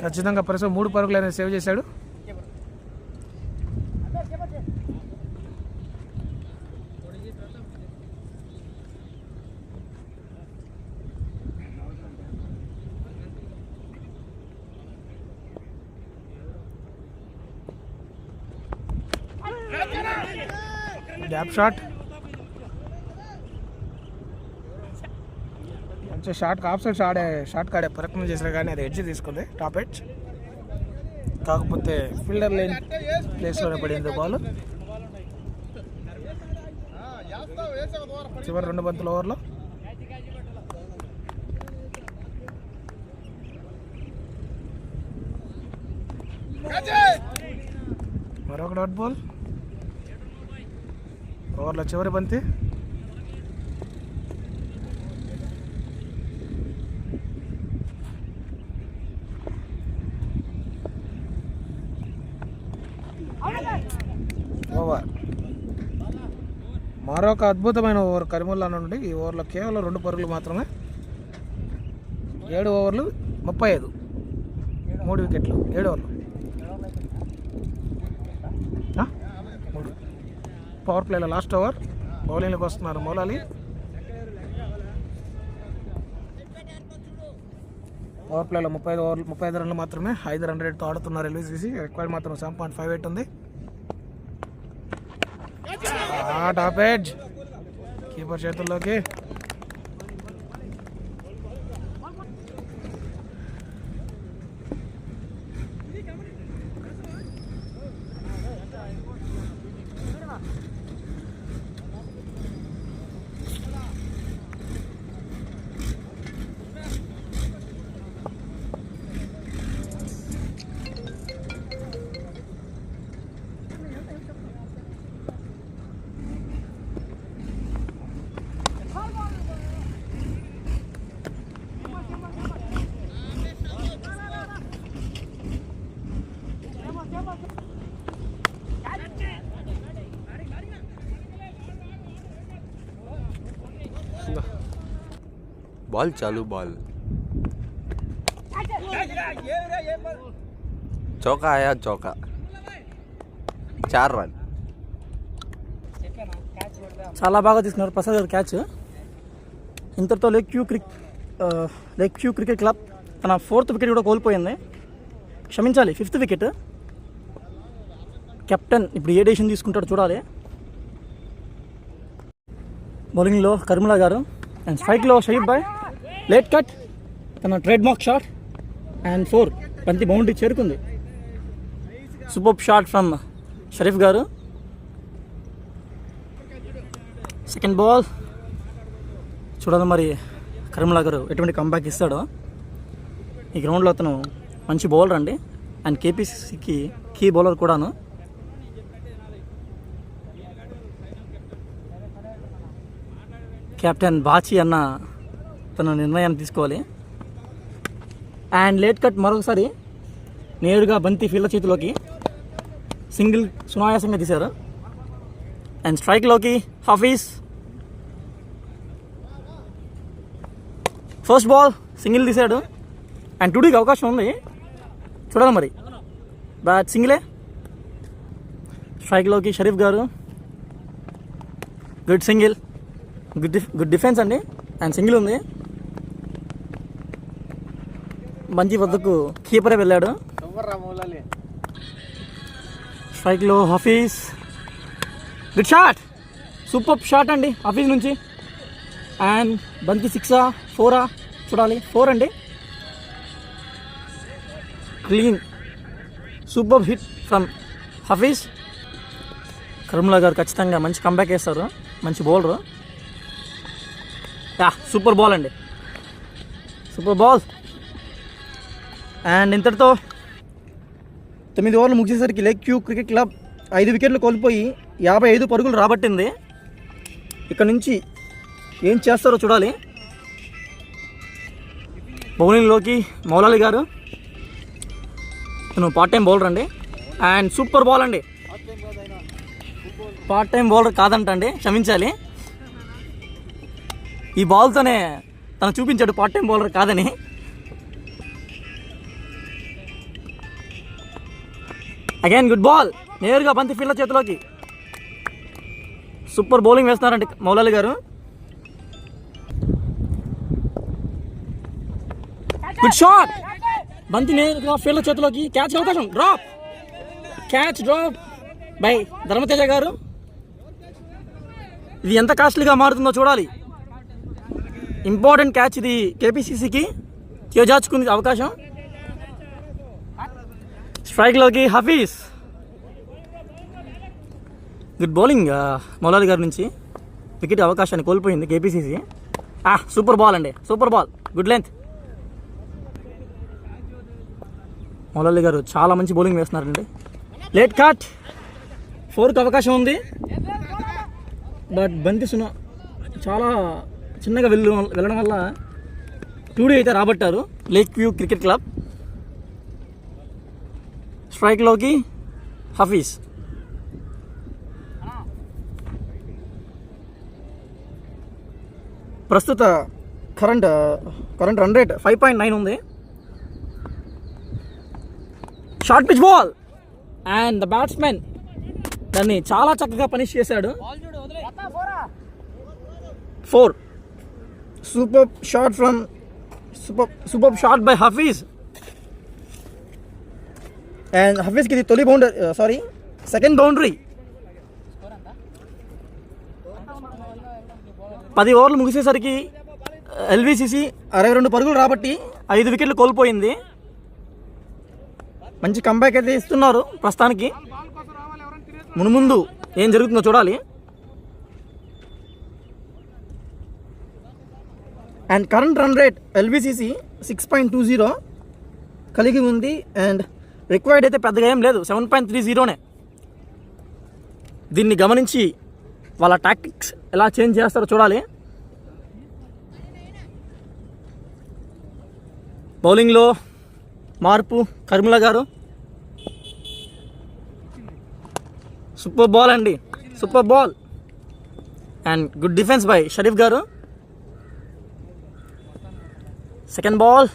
ఖచ్చితంగా ప్రెస్ 3 పరుగులు అనేది సేవ్ చేశాడు. Gap shot. మంచి షాట్, ఆఫ్ సైడ్ షాట్ కాడే ప్రయత్నం చేశారు కానీ అది ఎడ్జ్ తీసుకుంది. టాప్ ఎడ్జ్ కాకపోతే ఫీల్డర్ లేని ప్లేస్లోనే పడింది బాల్. చివరి 2 బంతుల ఓవర్లో మరొక డాట్ బాల్. ఓవర్లో చివరి బంతి. ఓవర్. మరొక అద్భుతమైన ఓవర్ కరీముల్లా నుండి. ఈ ఓవర్లో కేవలం 2 పరుగులు మాత్రమే. 7 ఓవర్లు 35, 3 వికెట్లు. 7 ఓవర్లు 3. పవర్ ప్లేలో లాస్ట్ ఓవర్. బౌలింగ్లోకి వస్తున్నారు మౌలాలి. పవర్ ప్లేలో 35 రన్లు మాత్రమే. 5 రన్ రేట్తో ఆడుతున్నారు ఎల్విసిసి. రిక్వైర్డ్ మాత్రం 7.58 ఉంది. టాప్ ఎడ్జ్ కీపర్ చేతుల్లోకి. बॉल चालू बॉल चौका आया चौका 4 रन చాలా బాగా తీసుకున్నారు ప్రసాద్ గారు క్యాచ్. ఇంతటితో లేక్ వ్యూ క్రికెట్ క్లబ్ తన 4th వికెట్ కూడా కోల్పోయింది. క్షమించాలి 5th వికెట్. కెప్టెన్ ఇప్పుడు ఏ డెసిషన్ తీసుకుంటాడో చూడాలి. బౌలింగ్లో కర్మిలా గారు అండ్ స్ట్రైక్లో షరీఫ్ బాయ్. లేట్ కట్ తన ట్రేడ్ మార్క్ షాట్ అండ్ 4. బంతి బౌండరీ చేరుకుంది. సూపర్ షాట్ ఫ్రమ్ షరీఫ్ గారు. సెకండ్ బాల్ చూడాలి మరి కర్మిలా గారు ఎటువంటి కంబ్యాక్ ఇస్తాడో. ఈ గ్రౌండ్లో అతను మంచి బౌలర్ అండి అండ్ కేపీసీకి కీ బౌలర్ కూడాను. కెప్టెన్ బాచి అన్న తన నిర్ణయాన్ని తీసుకోవాలి. అండ్ లేట్ కట్ మరొకసారి నేరుగా బంతి ఫీల్డర్ చేతిలోకి సింగిల్ సునాయాసంగా తీశారు. అండ్ స్ట్రైక్లోకి హఫీజ్. ఫస్ట్ బాల్ సింగిల్ తీశాడు అండ్ టూడీకి అవకాశం ఉంది చూడాలి మరి. బ్యాట్ సింగిలే. స్ట్రైక్లోకి షరీఫ్ గారు. Good single. గుడ్ డిఫెన్స్ అండి అండ్ సింగిల్ ఉంది. మంచి వద్దకు కీపరే వెళ్ళాడు. స్ట్రైక్లో Hafeez. Good shot. Super shot అండి హఫీజ్ నుంచి. అండ్ బంతి 6ఆ 4ఆ చూడాలి. 4 అండి. Clean super hit from Hafeez. కర్మిలా గారు ఖచ్చితంగా మంచి కంబ్యాక్ వేస్తారు. మంచి బౌలరు. సూపర్ బాల్ అండి. Super ball. అండ్ ఇంతటితో 9 ఓవర్లు ముగిసేసరికి లేక్ వ్యూ క్రికెట్ క్లబ్ 5 వికెట్లు కోల్పోయి 55 పరుగులు రాబట్టింది. ఇక్కడ నుంచి ఏం చేస్తారో చూడాలి. బౌలింగ్లోకి మౌలాలి గారు. తను పార్ట్ టైం బౌలర్ అండి అండ్ సూపర్ బాల్ అండి. పార్ట్ టైం బౌలర్ కాదంటండి, క్షమించాలి. ఈ బాల్తోనే తను చూపించాడు పార్ట్ టైం బౌలర్ కాదని. Again good ball. నేరుగా బంతి ఫీల్డర్ చేతిలోకి. సూపర్ బౌలింగ్ వేస్తున్నారండి మౌలాలి గారు. Good shot. బంతి నేరుగా ఫీల్డర్ చేతిలోకి. క్యాచ్ అవకాశం. Drop. Catch drop by Dharmateja గారు. ఇది ఎంత కాస్ట్లీగా మారుతుందో చూడాలి. ఇంపార్టెంట్ క్యాచ్ ఇది కేపీసీసీకి. చేజార్చుకుంది అవకాశం. స్ట్రైక్లోకి హఫీజ్. గుడ్ బౌలింగ్ మౌలాలి గారి నుంచి. వికెట్ అవకాశాన్ని కోల్పోయింది కేపీసీసీ. సూపర్ బాల్ అండి. Super ball. Good length. Moula Ali గారు చాలా మంచి బౌలింగ్ వేస్తున్నారండి. Late cut. 4కి అవకాశం ఉంది బట్ బంతి చాలా చిన్నగా వెళ్ళడం వల్ల 2D అయితే రాబట్టారు లేక్ వ్యూ క్రికెట్ క్లబ్. స్ట్రైక్లోకి హఫీజ్. ప్రస్తుత కరెంట్ రన్ రేట్ 5.9 ఉంది. Short pitch ball and the batsmen దాన్ని చాలా చక్కగా పనిష్ చేశాడు. 4. Super shot from super shot by Hafeez. And హఫీజ్కి ఇది తొలి బౌండరీ సెకండ్ బౌండరీ. 10 ఓవర్లు ముగిసేసరికి ఎల్వీసీసీ 62 పరుగులు రాబట్టి 5 వికెట్లు కోల్పోయింది. మంచి కంబ్యాక్ అయితే ఇస్తున్నారు ప్రస్తుతానికి. మునుముందు ఏం జరుగుతుందో చూడాలి. అండ్ కరెంట్ రన్ రేట్ ఎల్వీసీసీ 6.20 కలిగి ఉంది. అండ్ రిక్వైర్డ్ అయితే పెద్దగా ఏం లేదు, 7.30నే. దీన్ని గమనించి వాళ్ళ టాక్టిక్స్ ఎలా చేంజ్ చేస్తారో చూడాలి. బౌలింగ్లో మార్పు కర్మిలా గారు. సూపర్ బాల్ అండి. Super ball and good defence by Sharif గారు. Second ball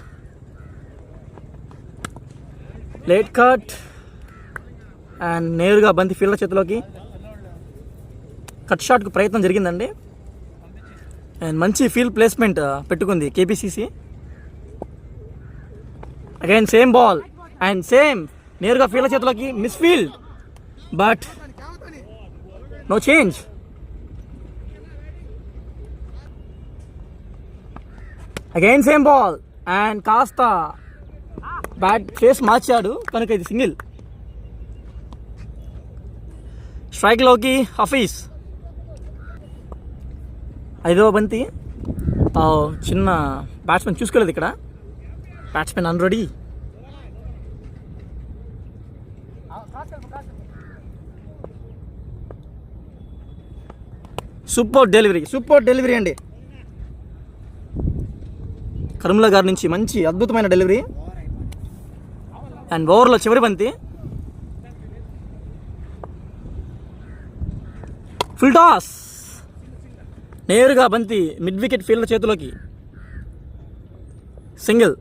late cut and నేరుగా బంతి ఫీల్డర్ చేతిలోకి. కట్ షాట్కు ప్రయత్నం జరిగిందండి అండ్ మంచి ఫీల్డ్ ప్లేస్మెంట్ పెట్టుకుంది కేపీసీసీ. Again same ball and same నేరుగా ఫీల్డర్ చేతిలోకి, miss field but no change. Again same ball and కాస్త బ్యాట్ ఫేస్ మార్చాడు కనుక ఇది సింగిల్. స్ట్రైక్లోకి హఫీజ్. 5వ బంతి. చిన్న బ్యాట్స్మెన్ చూసుకోలేదు ఇక్కడ, బ్యాట్స్మెన్ అన్రెడీ. సూపర్ డెలివరీ అండి కర్మల గారి నుంచి. మంచి అద్భుతమైన డెలివరీ. అండ్ ఓవర్లో చివరి బంతి. Full toss. నేరుగా బంతి మిడ్ వికెట్ ఫీల్డర్ చేతిలోకి, సింగిల్.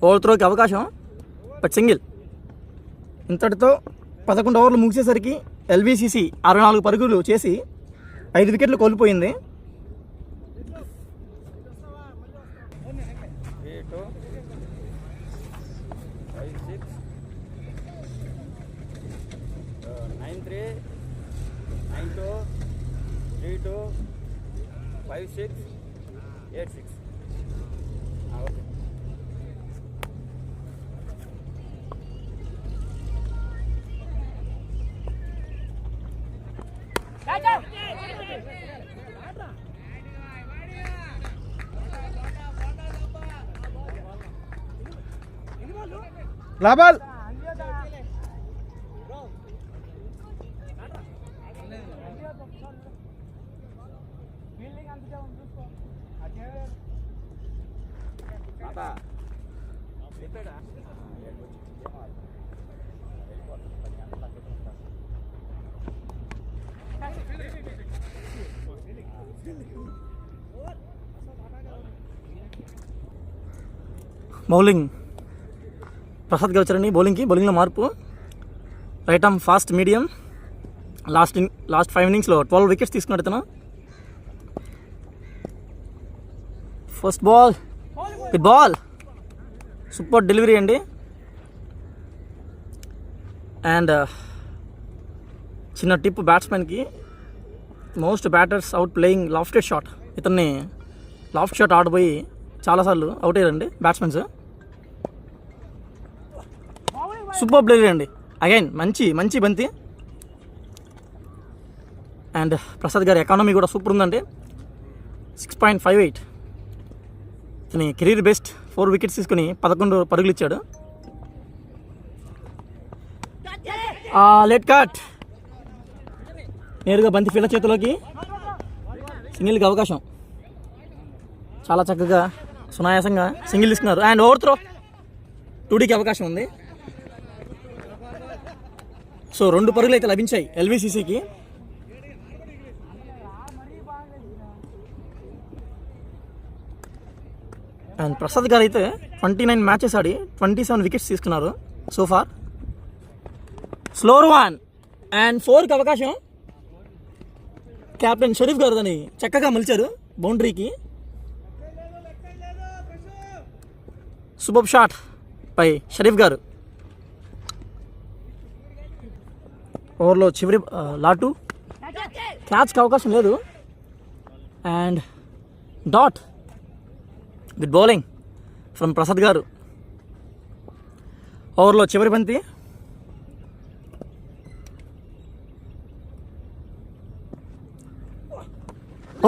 ఓవర్ త్రోకి అవకాశం బట్ సింగిల్. ఇంతటితో 11 ఓవర్లు ముగిసేసరికి ఎల్బీసీసీ 64 పరుగులు చేసి 5 వికెట్లు కోల్పోయింది. గ్లోబల్ బౌలింగ్ ప్రసాద్ గారు వచ్చారండి. బౌలింగ్లో మార్పు. Right arm fast medium. Last 5 innings 12 wickets తీసుకున్నాడు ఇతను. First ball, good ball, super delivery అండి. అండ్ చిన్న టిప్ బ్యాట్స్మెన్కి, most batters out playing lofted shot. ఇతన్ని లాఫ్ట్ షాట్ ఆడిపోయి చాలాసార్లు అవుట్ అయ్యారండి బ్యాట్స్మెన్స్. సూపర్ డెలివరీ అండి. అగైన్ మంచి బంతి. అండ్ ప్రసాద్ గారి ఎకానమీ కూడా సూపర్ ఉందండి. 6.58. ఇతని కెరీర్ బెస్ట్. 4 వికెట్స్ తీసుకుని 11 పరుగులు ఇచ్చాడు. Late cut. నేరుగా బంతి ఫీల్డర్ చేతిలోకి, సింగిల్కి అవకాశం. చాలా చక్కగా సునాయాసంగా సింగిల్ తీసుకున్నారు. అండ్ ఓవర్ త్రో 2Dకి అవకాశం ఉంది. సో 2 పరుగులు అయితే లభించాయి ఎల్బీసీసీకి. అండ్ ప్రసాద్ గారు అయితే 29 మ్యాచెస్ ఆడి 27 వికెట్స్ తీసుకున్నారు సో ఫార్. స్లోర్ 1 అండ్ 4కి అవకాశం. కెప్టెన్ షరీఫ్ గారు దాన్ని చక్కగా మలిచారు బౌండరీకి. సూపర్ షాట్ పై షరీఫ్ గారు. ఓవర్లో చివరి లాటు. క్యాచ్కి అవకాశం లేదు. And dot. Good bowling from Prasad గారు. ఓవర్లో చివరి బంతి.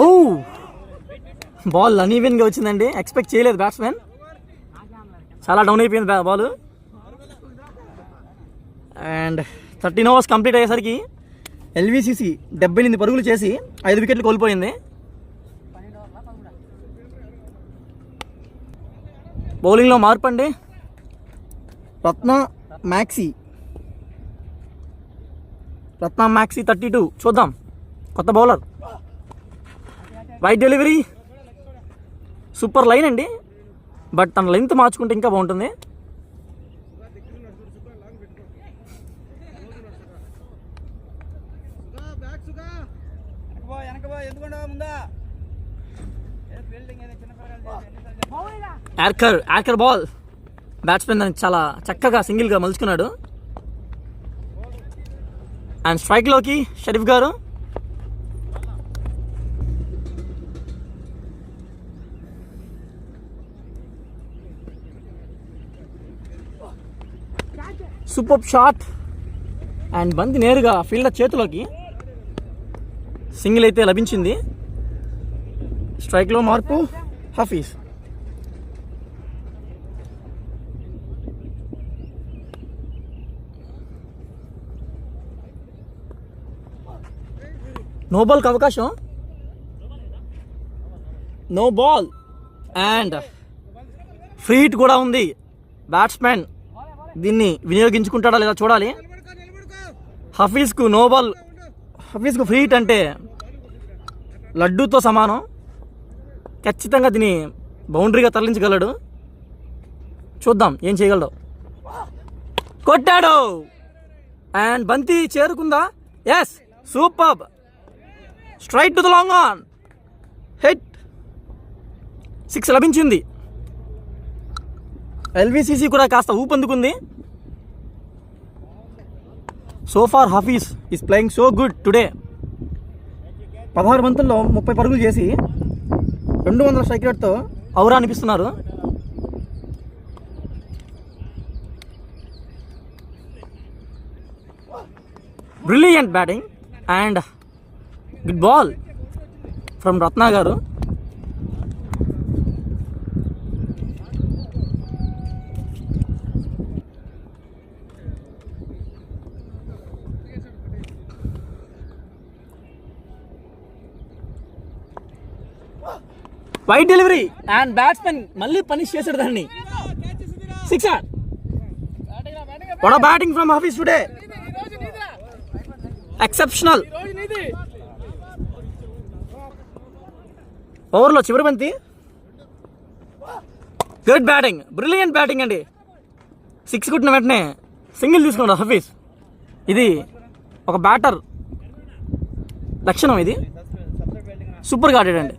ఓ బాల్ అన్ఈవెన్గా వచ్చిందండి. ఎక్స్పెక్ట్ చేయలేదు బ్యాట్స్మెన్. చాలా డౌన్ అయిపోయింది బాల్. అండ్ 13 ఓవర్స్ కంప్లీట్ అయ్యేసరికి ఎల్బీసీసీ 78 పరుగులు చేసి 5 వికెట్లు కోల్పోయింది. బౌలింగ్లో మార్పు అండి. రత్న మ్యాక్సీ 32. చూద్దాం కొత్త bowler. Wide delivery, super line అండి. బట్ తన లెంత్ మార్చుకుంటే ఇంకా బాగుంటుంది. Yorker ball. బ్యాట్స్మెన్ దాన్ని చాలా చక్కగా సింగిల్గా మలుచుకున్నాడు. అండ్ స్ట్రైక్లోకి షరీఫ్ గారు. సూపర్ షాట్ అండ్ బంతి నేరుగా ఫీల్డర్ చేతిలోకి. సింగిల్ అయితే లభించింది. స్ట్రైక్లో మార్పు హఫీజ్. నో బాల్కి అవకాశం. No ball and free hit కూడా ఉంది. బ్యాట్స్మెన్ దీన్ని వినియోగించుకుంటాడా లేదా చూడాలి. హఫీజ్కు నో బాల్. హఫీజ్కు ఫ్రీ హిట్ అంటే లడ్డూతో సమానం. ఖచ్చితంగా దీన్ని బౌండరీగా తరలించగలడు. చూద్దాం ఏం చేయగలడు. కొట్టాడు అండ్ బంతి చేరుకుందా? Yes, super. Straight to the long on. Hit. 6 లభించింది. ఎల్విసిసి కూడా కాస్త ఊపందుకుంది. So far Hafeez is playing so good today. 16 బంతుల్లో 30 పరుగులు చేసి 200 స్ట్రైక్ రేట్తో ఔరా అనిపిస్తున్నారు. Brilliant batting and good ball from Ratna గారు. వైడ్ డెలివరీ అండ్ బ్యాట్స్మెన్ మళ్ళీ పనిష్ చేశాడు దాన్ని. 6. What batting from Hafeez today. Exceptional. ఓవర్లో చివరి బంతి. గుడ్ బ్యాటింగ్, బ్రిలియంట్ బ్యాటింగ్ అండి. 6 కొట్టిన వెంటనే సింగిల్ తీసుకున్నాడు హఫీజ్. ఇది ఒక బ్యాటర్ లక్షణం. ఇది సూపర్గా ఆడాడండి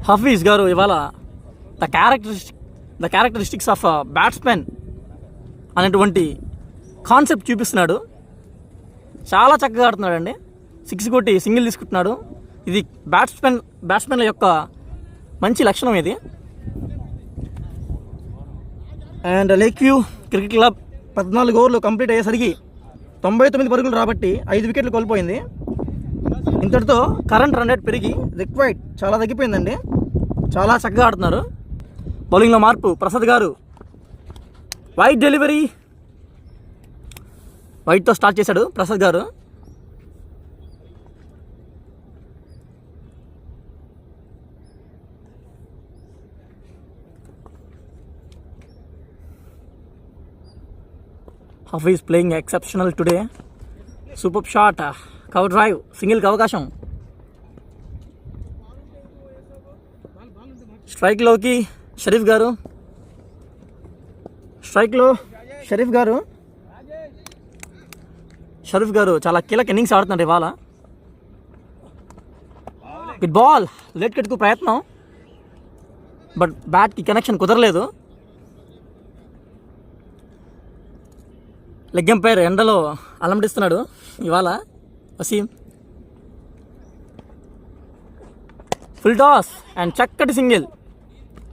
హఫీజ్ గారు. ఇవాళ ద క్యారెక్టరిస్టిక్స్ ఆఫ్ బ్యాట్స్మెన్ అనేటువంటి కాన్సెప్ట్ చూపిస్తున్నాడు. చాలా చక్కగా ఆడుతున్నాడండి. 6 కొట్టి సింగిల్ తీసుకుంటున్నాడు. ఇది బ్యాట్స్మెన్ల యొక్క మంచి లక్షణం ఇది. And lake view cricket club 14 ఓవర్లు కంప్లీట్ అయ్యేసరికి 99 పరుగులు రాబట్టి 5 వికెట్లు కోల్పోయింది. ఇంతటితో కరెంట్ రన్ రేట్ పెరిగి రిక్వైర్డ్ చాలా తగ్గిపోయిందండి. చాలా చక్కగా ఆడుతున్నారు. బౌలింగ్లో మార్పు ప్రసాద్ గారు. Wide delivery. వైడ్తో స్టార్ట్ చేశాడు ప్రసాద్ గారు. Hafeez playing exceptional today. Super shot, cover drive, సింగిల్కి అవకాశం. స్ట్రైక్లోకి షరీఫ్ గారు. స్ట్రైక్లో షరీఫ్ గారు చాలా కీలక ఇన్నింగ్స్ ఆడుతున్నారు ఇవాళ. Good ball. లేట్ కట్కు ప్రయత్నం బట్ బ్యాట్కి కనెక్షన్ కుదరలేదు. లెగ్ ఎంపైర్ ఎండలో అలమటిస్తున్నాడు ఇవాళ వసీం. ఫుల్ టాస్ అండ్ చక్కటి సింగిల్.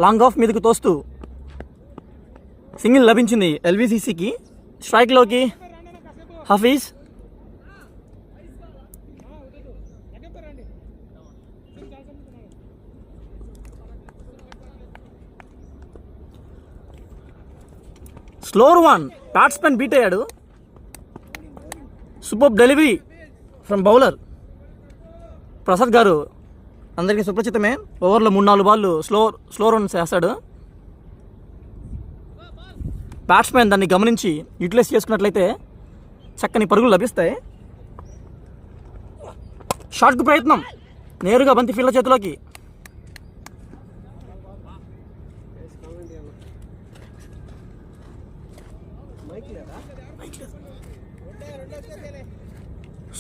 లాంగ్ ఆఫ్ మీదకు తోస్తూ సింగిల్ లభించింది ఎల్విసిసికి. స్ట్రైక్లోకి Hafeez. Slower one. Batsmen beat అయ్యాడు. Super delivery from bowler Prasad గారు. అందరికీ సుపరిచితమే. ఓవర్లో 3-4 బాళ్ళు స్లో రన్స్ వేస్తాడు. బ్యాట్స్మెన్ దాన్ని గమనించి యూటిలైజ్ చేసుకున్నట్లయితే చక్కని పరుగులు లభిస్తాయి. షాట్కు ప్రయత్నం. నేరుగా బంతి ఫీల్డర్ చేతిలోకి.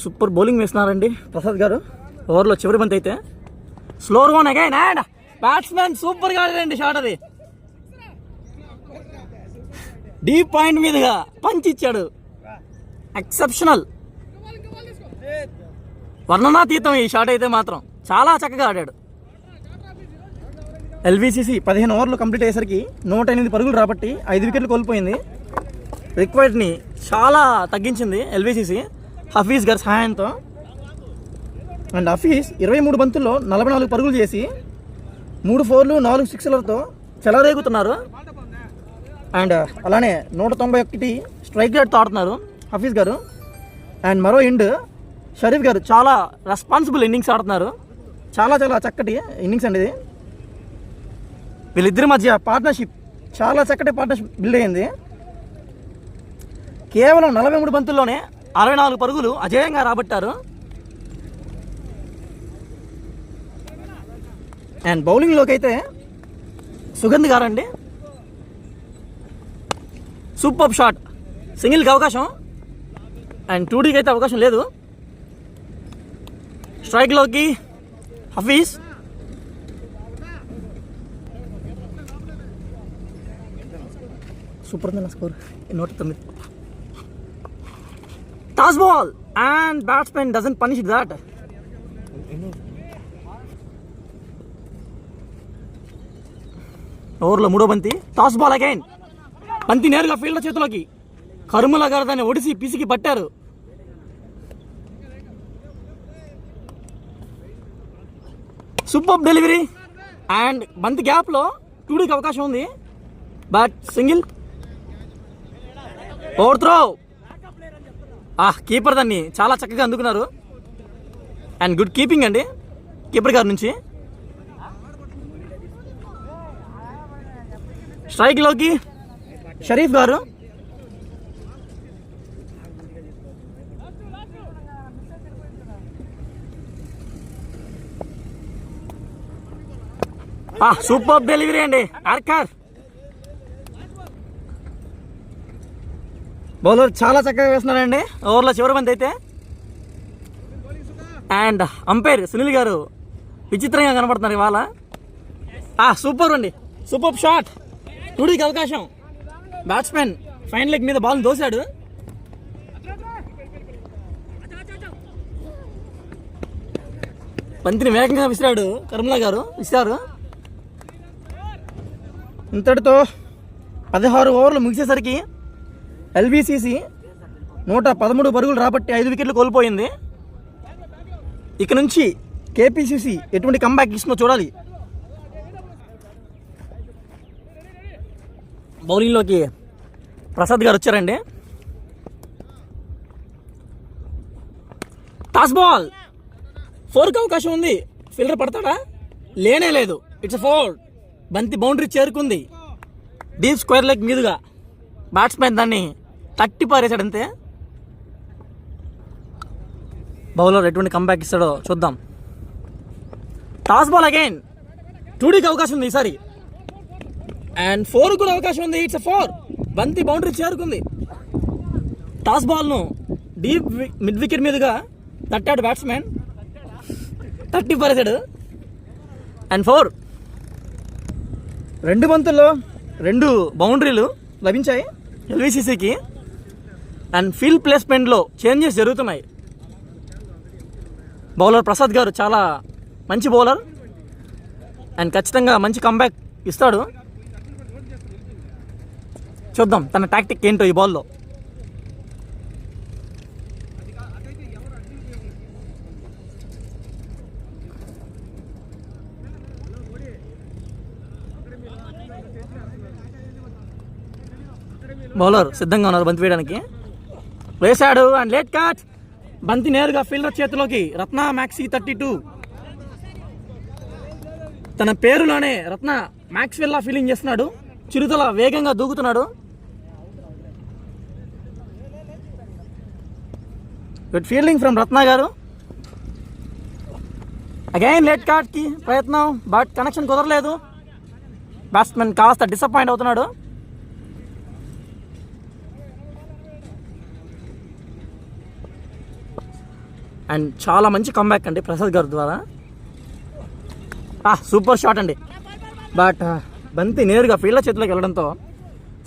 సూపర్ బౌలింగ్ వేస్తున్నారండి ప్రసాద్ గారు. ఓవర్లో చివరి బంతి అయితే slower one again and batsmen సూపర్గా ఆడారండి షాట్. అది డీప్ పాయింట్ మీదుగా పంచ్ ఇచ్చాడు. ఎక్సెప్షనల్, వర్ణనాతీతం ఈ షాట్ అయితే మాత్రం. చాలా చక్కగా ఆడాడు. ఎల్వీసీసీ 15 ఓవర్లు కంప్లీట్ అయ్యేసరికి 108 పరుగులు రాబట్టి 5 వికెట్లు కోల్పోయింది. రిక్వైర్డ్ని చాలా తగ్గించింది ఎల్వీసీసీ హఫీజ్ గారి సహాయంతో. అండ్ హఫీజ్ 23 బంతుల్లో 44 పరుగులు చేసి 3 4లు 4 6లతో చెలరేగుతున్నారు. అండ్ అలానే 191 స్ట్రైక్ రేట్తో ఆడుతున్నారు హఫీజ్ గారు. అండ్ మరో ఎండ్ షరీఫ్ గారు చాలా రెస్పాన్సిబుల్ ఇన్నింగ్స్ ఆడుతున్నారు. చాలా చాలా చక్కటి ఇన్నింగ్స్ అండి ఇది. వీళ్ళిద్దరి మధ్య పార్ట్నర్షిప్ చాలా చక్కటి పార్ట్నర్షిప్ బిల్డ్ అయింది. కేవలం 43 బంతుల్లోనే 64 పరుగులు అజేయంగా రాబట్టారు. అండ్ బౌలింగ్లోకి అయితే సుగంధ్ గారండి సూపర్ షాట్. సింగిల్కి అవకాశం అండ్ 2Dకి అయితే అవకాశం లేదు. స్ట్రైక్లోకి హఫీజ్. సూపర్ ఉంది నా score 109. Toss ball and batsmen doesn't punish that. ఓవర్లో 3వ బంతి టాస్ బాల్ అగైన్. బంతి నేరుగా ఫీల్డర్ చేతిలోకి. కరుమల గారు దాన్ని ఒడిసి పిసికి పట్టారు. సూపర్ డెలివరీ అండ్ బంతి గ్యాప్లో 2Dకి అవకాశం ఉంది. But single. Over throw. Keeper దాన్ని చాలా చక్కగా అందుకున్నారు. అండ్ గుడ్ కీపింగ్ అండి కీపర్ గారి నుంచి. స్ట్రైక్లోకి షరీఫ్ గారు. సూపర్ డెలివరీ అండి ఆర్కర్. బౌలర్ చాలా చక్కగా వేస్తున్నారండి ఓవర్లో చివరి బంతి అయితే. అండ్ అంపైర్ సునీల్ గారు విచిత్రంగా కనపడుతున్నారు ఇవాళ. సూపర్ అండి, సూపర్ షాట్. 2Dకి అవకాశం. బ్యాట్స్మెన్ ఫైన్ లెగ్ మీద బాల్ దోశాడు. బంతిని వేగంగా విసిరాడు కర్మలా గారు. విసిరారు. ఇంతటితో 16 ఓవర్లు ముగిసేసరికి ఎల్బీసీసీ 113 పరుగులు రాబట్టి 5 వికెట్లు కోల్పోయింది. ఇక నుంచి కేపీసీసీ ఎటువంటి కంబ్యాక్ ఇస్తుందో చూడాలి. బౌలింగ్లోకి ప్రసాద్ గారు వచ్చారండి. టాస్ బాల్ 4కి అవకాశం ఉంది. ఫీల్డర్ పడతాడా? లేనే లేదు. ఇట్స్ 4. బంతి బౌండరీ చేరుకుంది. డీప్ స్క్వేర్ లెగ్ మీదుగా బ్యాట్స్మెన్ దాన్ని తట్టి పారేశాడు అంతే. బౌలర్ ఎటువంటి కంబ్యాక్ ఇస్తాడో చూద్దాం. Toss ball again. 2Dకి అవకాశం ఉంది ఈసారి. అండ్ 4 కూడా అవకాశం ఉంది. ఇట్స్ 4. బంతి బౌండరీ చేరుకుంది. టాస్ బాల్ను డీప్ మిడ్ వికెట్ మీదుగా తట్టాడు బ్యాట్స్మెన్. తట్టి పారేశాడు. అండ్ 4. 2 బంతుల్లో 2 బౌండరీలు లభించాయి ఎల్వీసీసీకి. అండ్ ఫీల్డ్ ప్లేస్మెంట్లో చేంజెస్ జరుగుతున్నాయి. బౌలర్ ప్రసాద్ గారు చాలా మంచి బౌలర్ అండ్ ఖచ్చితంగా మంచి కంబ్యాక్ ఇస్తాడు. చూద్దాం తన టాక్టిక్ ఏంటో ఈ బాల్లో. బౌలర్ సిద్ధంగా ఉన్నారు బంతి వేయడానికి. వేశాడు అండ్ లేట్ క్యాచ్. బంతి నేరుగా ఫీల్డర్ చేతిలోకి. రత్న మ్యాక్సీ 32. తన పేరులోనే రత్న మ్యాక్స్వెల్లా ఫీలింగ్ చేస్తున్నాడు. చిరుతల వేగంగా దూకుతున్నాడు. గుడ్ ఫీల్డింగ్ ఫ్రమ్ రత్న గారు. అగైన్ లేట్ క్యాచ్కి ప్రయత్నం బట్ కనెక్షన్ కుదరలేదు. బ్యాట్స్మెన్ కాస్త డిసప్పాయింట్ అవుతున్నాడు. అండ్ చాలా మంచి కంబ్యాక్ అండి ప్రసాద్ గారి ద్వారా. సూపర్ షాట్ అండి. బట్ బంతి నేరుగా ఫీల్డర్ చేతిలోకి వెళ్ళడంతో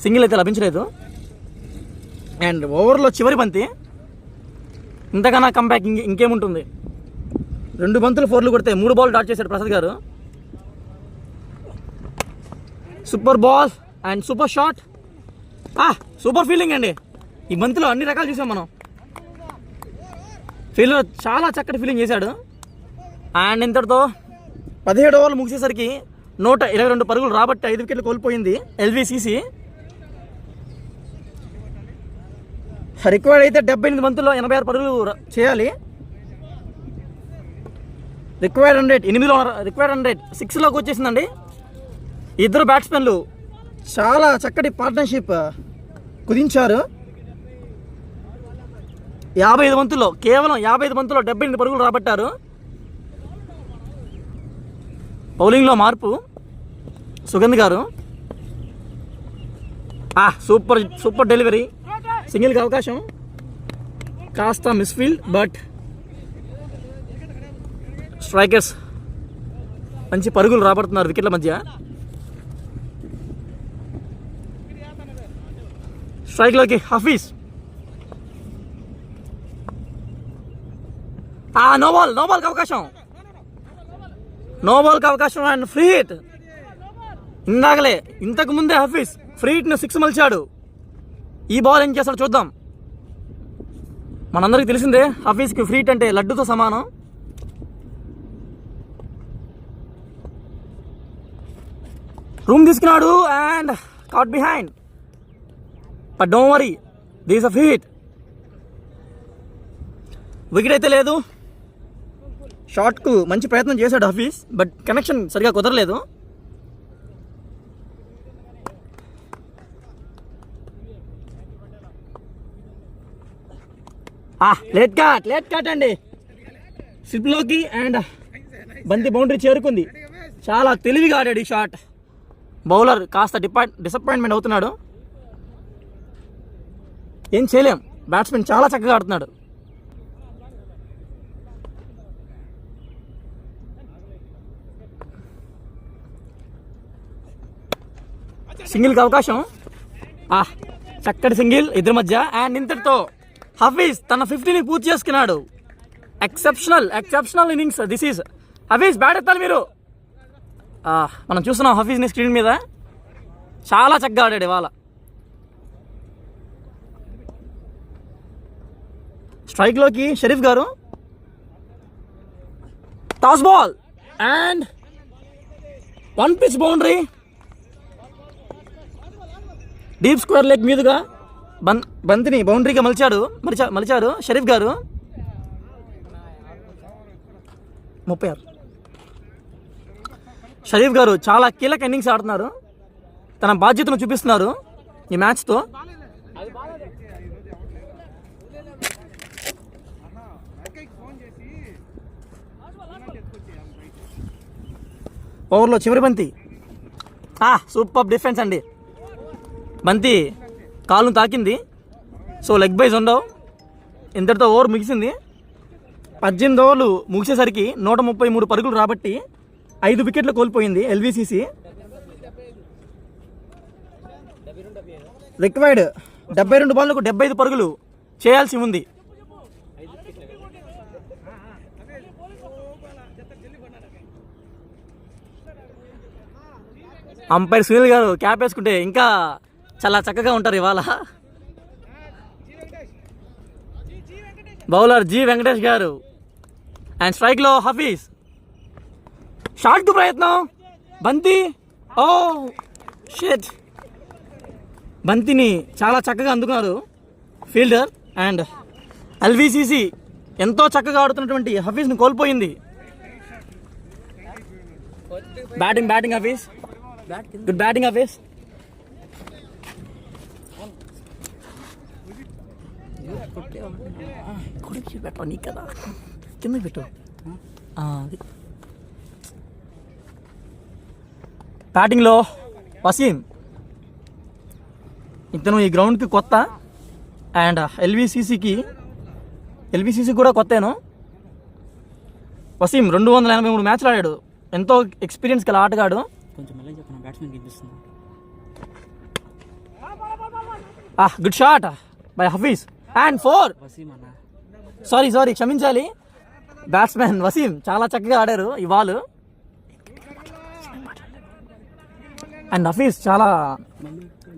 సింగిల్ అయితే లభించలేదు. అండ్ ఓవర్లో చివరి బంతి, ఇంతకన్నా కంబ్యాక్ ఇంకేముంటుంది. 2 బంతులు 4లు కొడితే 3 బాల్ డాట్ చేశాడు ప్రసాద్ గారు. Super ball and super shot. Super fielding అండి. ఈ బంతిలో అన్ని రకాలు చూసాం మనం. ఫీల్డర్ చాలా చక్కటి ఫీల్డింగ్ చేశాడు. అండ్ ఇంతటితో 17 ఓవర్లు ముగిసేసరికి 122 పరుగులు రాబట్టి 5 వికెట్లు కోల్పోయింది ఎల్వీసీసీ. రిక్వైర్డ్ అయితే 78 బంతుల్లో 86 పరుగులు చేయాలి. రిక్వైర్డ్ 100, 8లో రిక్వైర్డ్ 100 6లోకి వచ్చేసిందండి. ఇద్దరు బ్యాట్స్మెన్లు చాలా చక్కటి పార్ట్నర్షిప్ కుదించారు. 55 బంతుల్లో, కేవలం 55 బంతుల్లో 78 పరుగులు రాబట్టారు. బౌలింగ్లో మార్పు సుగంధ్ గారు. Super delivery. సింగిల్కి అవకాశం, కాస్త మిస్ఫీల్డ్, బట్ స్ట్రైకర్స్ మంచి పరుగులు రాబడుతున్నారు వికెట్ల మధ్య. స్ట్రైక్లోకి హఫీజ్. నో బాల్కి అవకాశం, అండ్ ఫ్రీ హిట్. ఇంతకు ముందే హఫీజ్ ఫ్రీ హిట్ను 6 మలిచాడు. ఈ బాల్ ఏం చేస్తాడో చూద్దాం. మనందరికీ తెలిసిందే హఫీజ్కి ఫ్రీ హిట్ అంటే లడ్డుతో సమానం. రూమ్ తీసుకున్నాడు and caught behind, but don't worry, this a free hit. Wicket అయితే లేదు. షాట్కు మంచి ప్రయత్నం చేశాడు హఫీజ్, బట్ కనెక్షన్ సరిగా కుదరలేదు. లేట్ కాట్ అండి స్లిప్లోకి. అండ్ బంతి బౌండరీ చేరుకుంది. చాలా తెలివిగా ఆడాడు ఈ షాట్. బౌలర్ కాస్త డిసప్పాయింట్మెంట్ అవుతున్నాడు. ఏం చేయలేం, బ్యాట్స్మెన్ చాలా చక్కగా ఆడుతున్నాడు. సింగిల్కి అవకాశం, చక్కటి సింగిల్ ఇద్దరి మధ్య. అండ్ ఇంతటితో హఫీజ్ తన 50ని పూర్తి చేసుకున్నాడు. Exceptional innings this is. Hafeez bat ఎత్తాలి మీరు. మనం చూస్తున్నాం హఫీజ్ని స్క్రీన్ మీద. చాలా చక్కగా ఆడాడు ఇవాళ. స్ట్రైక్లోకి షరీఫ్ గారు. Toss ball and 1 pitch boundary. Deep square leg మీదుగా బంతిని బౌండరీగా మలిచారు షరీఫ్ గారు. 36. షరీఫ్ గారు చాలా కీలక ఇన్నింగ్స్ ఆడుతున్నారు. తన బాధ్యతను చూపిస్తున్నారు ఈ మ్యాచ్తో. ఓవర్లో చివరి బంతి. సూపర్ డిఫెన్స్ అండి. బంతి కాలును తాకింది, సో లెగ్ బైజ్ ఉండవు. ఇంతటితో ఓవర్ ముగిసింది. 18 ఓవర్లు ముగిసేసరికి 133 పరుగులు రాబట్టి 5 వికెట్లు కోల్పోయింది ఎల్వీసీసీ. రిక్వైర్డ్ 72 బాల్లకు 75 పరుగులు చేయాల్సి ఉంది. అంపైర్ సునీల్ గారు క్యాప్ వేసుకుంటే ఇంకా చాలా చక్కగా ఉంటారు ఇవాళ. బౌలర్ జి వెంకటేష్ గారు. అండ్ స్ట్రైక్లో హఫీజ్. షాట్కు ప్రయత్నం, బంతి షిట్. బంతిని చాలా చక్కగా అందుకున్నారు ఫీల్డర్. అండ్ ఎల్వీసీసీ ఎంతో చక్కగా ఆడుతున్నటువంటి హఫీజ్ని కోల్పోయింది. Batting Hafeez, good batting Hafeez. పెట్టు నీకు కదా, కింద పెట్టు. బ్యాటింగ్లో వసీం. ఇతను ఈ గ్రౌండ్కి కొత్త. అండ్ ఎల్వీసీసీ కూడా కొత్తేను. వసీం 283 మ్యాచ్లు ఆడాడు. ఎంతో ఎక్స్పీరియన్స్ గల ఆటగాడు. కొంచెం మళ్ళీ చెప్పిన బ్యాట్స్మెన్ కనిపిస్తుంది. Good shot by Hafeez and 4. Wasim అన్న సారీ క్షమించాలి, బ్యాట్స్మెన్ వసీం చాలా చక్కగా ఆడారు ఈ బాల్. అండ్ హఫీజ్ చాలా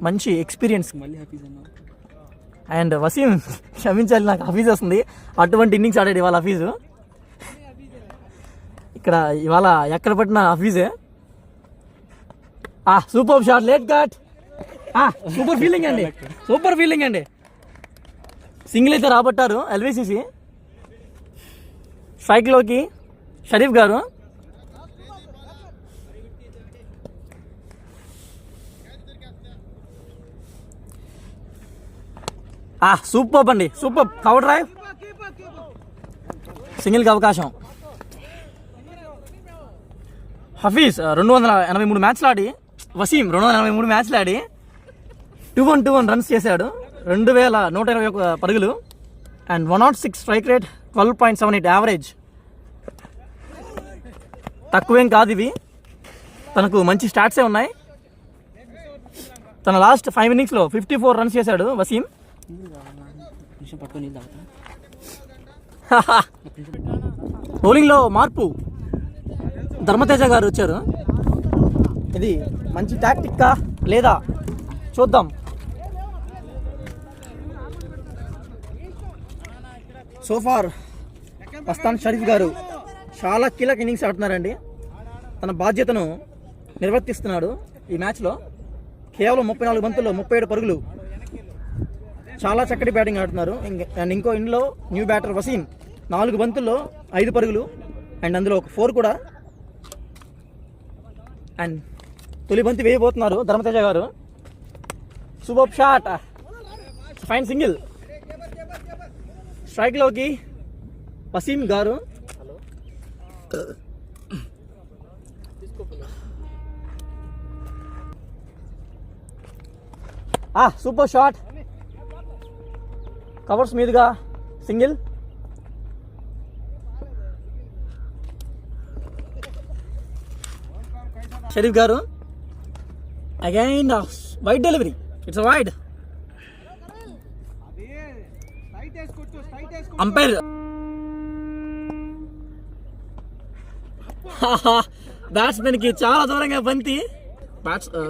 మంచి ఎక్స్పీరియన్స్. మళ్ళీ హఫీజ్ అన్న. అండ్ వసీం క్షమించాలి, నాకు హఫీజ్ వస్తుంది. అటువంటి ఇన్నింగ్స్ ఆడాడు ఇవాళ హఫీజు. ఇక్కడ ఇవాళ ఎక్కడ పట్టిన హఫీజే. Super shot, late cut. Super feeling అండి. సింగిల్ అయితే రాబట్టారు ఎల్విసిసి. స్ట్రైక్లోకి షరీఫ్ గారు. సూపర్ అండి, సూపర్ కవర్ డ్రైవ్. సింగిల్కి అవకాశం. హఫీజ్ 283 మ్యాచ్లు ఆడి, వసీం 283 మ్యాచ్లు ఆడి 2-1 రన్స్ చేశాడు. 2121 పరుగులు అండ్ 106 స్ట్రైక్ రేట్, 12.78 యావరేజ్. తక్కువేం కాదు ఇవి, తనకు మంచి స్టాట్సే ఉన్నాయి. తన లాస్ట్ 5 ఇన్నింగ్స్లో 54 రన్స్ చేశాడు వసీం. నిమిషం పట్టుకొని నీళ్ళు తాగుతా. బౌలింగ్లో మార్పు, ధర్మతేజ గారు వచ్చారు. ఇది మంచి టాక్టిక్కా లేదా చూద్దాం. సోఫార్ మస్తాన్ షరీఫ్ గారు చాలా కీలక ఇన్నింగ్స్ ఆడుతున్నారండి. తన బాధ్యతను నిర్వర్తిస్తున్నాడు ఈ మ్యాచ్లో. కేవలం 34 బంతుల్లో 37 పరుగులు. చాలా చక్కటి బ్యాటింగ్ ఆడుతున్నారు. అండ్ ఇంకో ఇంట్లో న్యూ బ్యాటర్ వసీం 4 బంతుల్లో 5 పరుగులు అండ్ అందులో ఒక 4 కూడా. అండ్ తొలి బంతి వేయబోతున్నారు ధర్మతేజ గారు. Super shot, fine single. స్ట్రైక్లోకి వసీం గారు. సూపర్ షాట్, కవర్స్ మీదుగా సింగిల్. షరీఫ్ గారు again wide delivery, it's wide. Umpire batsmen కి చాలా దూరంగా బంతి.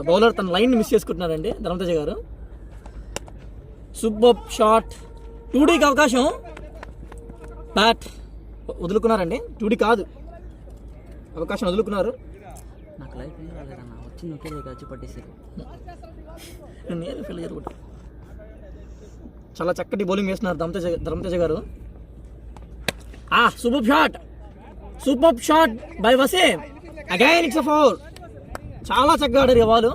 బౌలర్ తన లైన్ మిస్ చేసుకుంటున్నారండి ధర్మతేజ గారు. సూపర్ షాట్, 2Dకి అవకాశం. బ్యాట్ వదులుకున్నారండి, 2D కాదు, అవకాశం వదులుకున్నారు. నాకు లైఫ్ ఏం రాలేదన్న, వచ్చింది ఒకే వచ్చి పట్టేసారు. నేను ఫెయిల్ జరుగుతా. చాలా చక్కటి బౌలింగ్ వేస్తున్నారు ధర్మతేజ గారు. Super shot by Wasim, again it's 4. చాలా చక్కగా ఆడారు ఈ బాల్.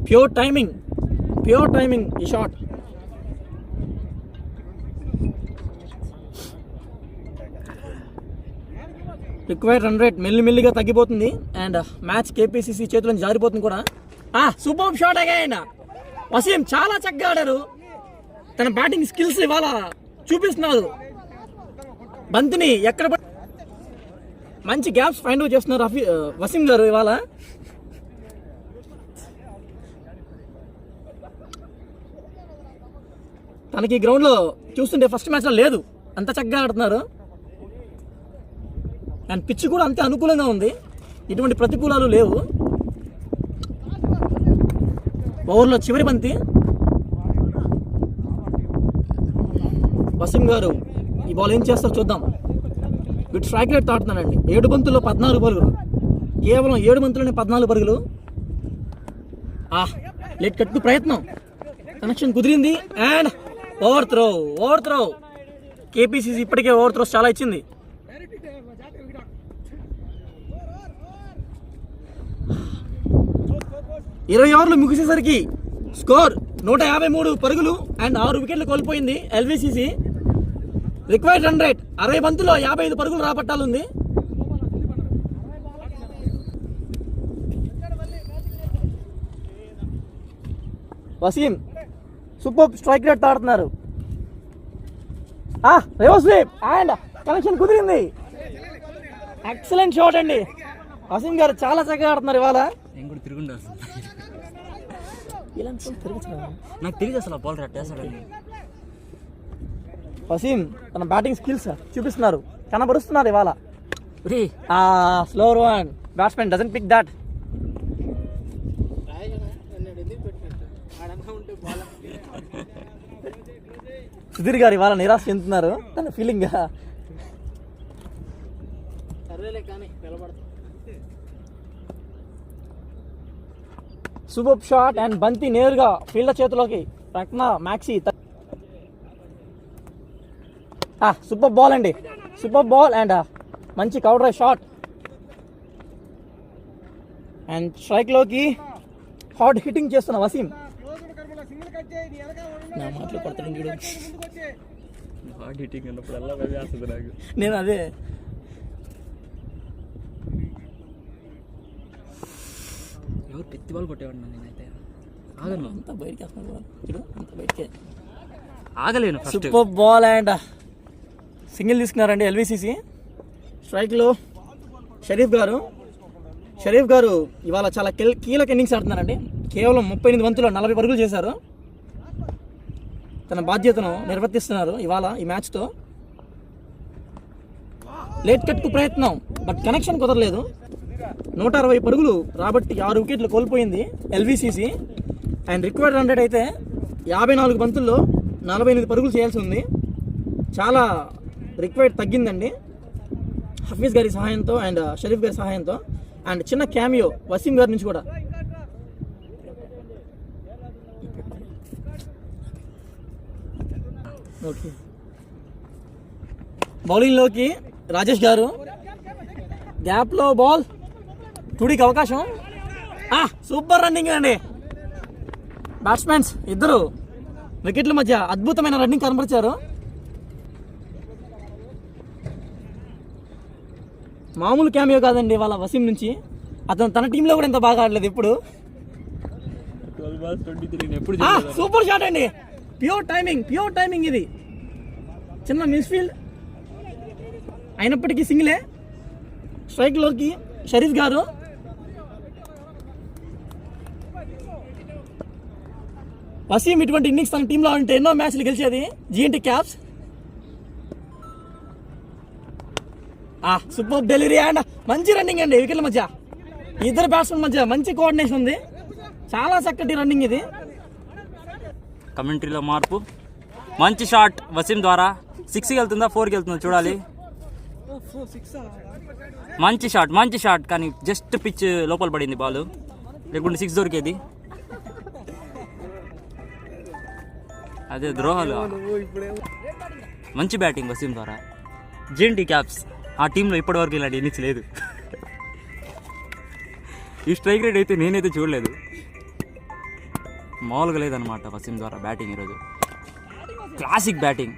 ప్యూర్ టైమింగ్ ఈ షాట్. రిక్వైర్డ్ రన్ రేట్ మెల్లిమెల్లిగా తగ్గిపోతుంది అండ్ మ్యాచ్ కేపీసీసీ చేతుల నుంచి జారిపోతుంది కూడా. సూపర్ షాట్ అగైన్ వసీం, చాలా చక్కగా ఆడారు. తన బ్యాటింగ్ స్కిల్స్ ఇవాళ చూపిస్తున్నారు. బంతిని ఎక్కడ మంచి గ్యాప్స్ ఫైండ్ అవుట్ చేస్తున్నారు వసీం గారు ఇవాళ. తనకి గ్రౌండ్లో చూస్తుంటే ఫస్ట్ మ్యాచ్లో లేదు, అంత చక్కగా ఆడుతున్నారు. అండ్ పిచ్ కూడా అంతే అనుకూలంగా ఉంది, ఎటువంటి ప్రతికూలాలు లేవు. ఓవర్లో చివరి బంతి. వసీం గారు ఈ బాల్ ఏం చేస్తారో చూద్దాం. Good strike rate ఆడుతున్నారండి. 7 బంతుల్లో 14 పరుగులు, కేవలం 7 బంతుల్లోనే 14 పరుగులు. లెట్ కట్టు ప్రయత్నం, కనెక్షన్ కుదిరింది అండ్ ఓవర్ త్రో. కేపీసీసీ ఇప్పటికే ఓవర్ త్రోస్ చాలా ఇచ్చింది. ఇరవై ఓవర్లు ముగిసేసరికి స్కోర్ 153 పరుగులు అండ్ 6 వికెట్లు కోల్పోయింది ఎల్విసిసి. రిక్వైర్డ్ రన్ రేట్ 60 బంతుల్లో 55 పరుగులు రాబట్టాలుంది. వసీం సూపర్ స్ట్రైక్ రేట్ ఆడుతున్నారు. రివర్స్ స్వీప్ అండ్ కనెక్షన్ కుదిరింది. ఎక్సలెంట్ షాట్ అండి. వసీం గారు చాలా చక్కగా ఆడుతున్నారు ఇవాళ. నేను కూడా తిరుగుండా అసలు. ఇలాంటి తిరుగుతున్నా నాకు తెలియదు అసలు ఆ బాల్ రట్టేస్తాడని. వసీం తన బ్యాటింగ్ స్కిల్స్ చూపిస్తున్నారు, కనబరుస్తున్నారు ఇవాళ. రే slower one, batsmen doesn't pick that. Sudheer గారు ఇవాళ నిరాశ చెందుతున్నారు తన ఫీలింగ్. సూపర్ షాట్ అండ్ బంతి నేరుగా ఫీల్డర్ చేతిలోకి. రత్న మ్యాక్సీ సూపర్ బాల్ అండి, సూపర్ బాల్ అండ్ మంచి కౌంటర్ షాట్ అండ్ స్ట్రైక్లోకి హార్డ్ హిట్టింగ్ చేస్తున్న వసీం. నా మాటలు పడతాను చూడు. హార్డ్ హిట్టింగ్ అన్నప్పుడు అలా భయం వేస్తుంది నాకు. నేను అదే ఎవరు పెత్తి బాల్ కొట్టేవాడు నేనైతే ఆగను. అంతా బయటికి వస్తున్నాడు చూడు, అంత బయటికే. ఆగలేను first. Super ball and single తీసుకున్నారండి ఎల్విసిసి. స్ట్రైక్లో షరీఫ్ గారు ఇవాళ చాలా కీలక ఇన్నింగ్స్ ఆడుతున్నారండి. కేవలం 38 బంతుల్లో 40 పరుగులు చేశారు. తన బాధ్యతను నిర్వర్తిస్తున్నారు ఇవాళ ఈ మ్యాచ్తో. లేట్ కట్కు ప్రయత్నం బట్ కనెక్షన్ కుదరలేదు. 160 పరుగులు రాబట్టి 6 వికెట్లు కోల్పోయింది ఎల్విసిసి. అండ్ రిక్వైర్డ్ రన్ రేట్ అయితే 54 బంతుల్లో 48 పరుగులు చేయాల్సి ఉంది. చాలా రిక్వైర్డ్ తగ్గిందండి హఫీజ్ గారి సహాయంతో అండ్ షరీఫ్ గారి సహాయంతో. అండ్ చిన్న క్యామియో వసీం గారి నుంచి కూడా. ఓకే, బౌలింగ్లోకి రాజేష్ గారు, గ్యాప్లో బాల్, టుడికి అవకాశం. సూపర్ రన్నింగ్ అండి. బ్యాట్స్మెన్స్ ఇద్దరు వికెట్ల మధ్య అద్భుతమైన రన్నింగ్ కనబరిచారు. మామూలు క్యామియో కాదండి వాళ్ళ వసీం నుంచి. అతను తన టీంలో కూడా ఎంత బాగా ఆడలేదు ఇప్పుడు. 12 balls 23 ఎప్పుడు సూపర్ షాట్ అండి, ప్యూర్ టైమింగ్ ఇది. చిన్న మిస్ఫీల్డ్ అయినప్పటికీ సింగిలే. స్ట్రైక్లోకి షరీఫ్ గారు. వసీం ఇటువంటి ఇన్నింగ్స్ తన టీంలో ఉంటే ఎన్నో మ్యాచ్లు గెలిచేది. GNT caps. Super delivery and మంచి రన్నింగ్ అండి వికెట్ల మధ్య. ఇద్దరు బ్యాట్స్మెన్ మధ్య మంచి కోఆర్డినేషన్ ఉంది. చాలా చక్కటి రన్నింగ్ ఇది. కమెంటరీలో మార్పు. మంచి షాట్ వసీం ద్వారా. 6కి వెళ్తుందా 4కి వెళ్తుందా చూడాలి. మంచి షాట్ కానీ జస్ట్ పిచ్ లోపల పడింది బాల్, లేకుంటే 6 దొరికేది. అదే ద్రోహాలు. మంచి బ్యాటింగ్ వసీం ద్వారా. జేఎన్టీ క్యాప్స్ ఆ టీంలో ఇప్పటివరకు ఇలాంటి ఇన్నింగ్స్ లేదు. ఈ స్ట్రైక్ రేట్ అయితే నేనైతే చూడలేదు, మామూలుగా లేదనమాట వసీం ద్వారా బ్యాటింగ్ ఈరోజు. Classic batting.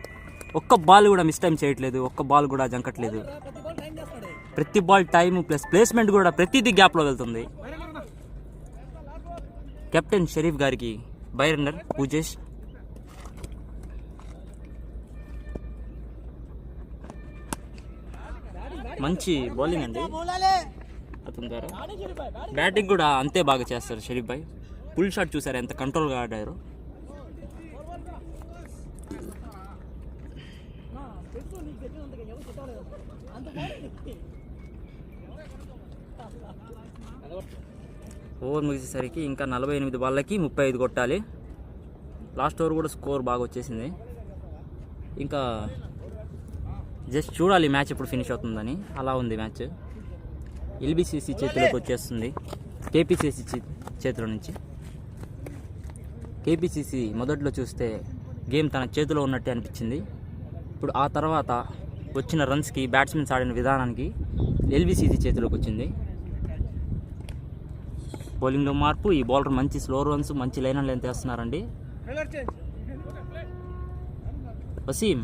ఒక్క బాల్ కూడా మిస్ టైం చేయట్లేదు, ఒక్క బాల్ కూడా జంకట్లేదు. ప్రతి బాల్ టైం ప్లస్ ప్లేస్మెంట్ కూడా ప్రతిదీ గ్యాప్లో వెళ్తుంది. కెప్టెన్ షరీఫ్ గారికి బై రన్నర్ పూజేష్. మంచి బౌలింగ్ అండి అతని ద్వారా. బ్యాటింగ్ కూడా అంతే బాగా చేస్తారు షరీఫ్ భాయ్. ఫుల్ షాట్ చూసారు ఎంత కంట్రోల్గా ఆడారు. ఓవర్ ముగిసేసరికి ఇంకా 48 బాళ్ళకి 35 కొట్టాలి. లాస్ట్ ఓవర్ కూడా స్కోర్ బాగా వచ్చేసింది. ఇంకా జస్ట్ చూడాలి మ్యాచ్ ఎప్పుడు ఫినిష్ అవుతుందని. అలా ఉంది మ్యాచ్. ఎల్బిసిసి చేతిలోకి వచ్చేస్తుంది కేపీసీసీ చేతిలో నుంచి. కేపీసీసీ మొదట్లో చూస్తే గేమ్ తన చేతిలో ఉన్నట్టే అనిపించింది. ఇప్పుడు ఆ తర్వాత వచ్చిన రన్స్కి బ్యాట్స్మెన్స్ ఆడిన విధానానికి ఎల్బిసిసి చేతిలోకి వచ్చింది. బౌలింగ్లో మార్పు. ఈ బౌలర్ మంచి స్లో రన్స్, మంచి లైన్ అండ్ లెంత్ వేస్తున్నారండి. వసీం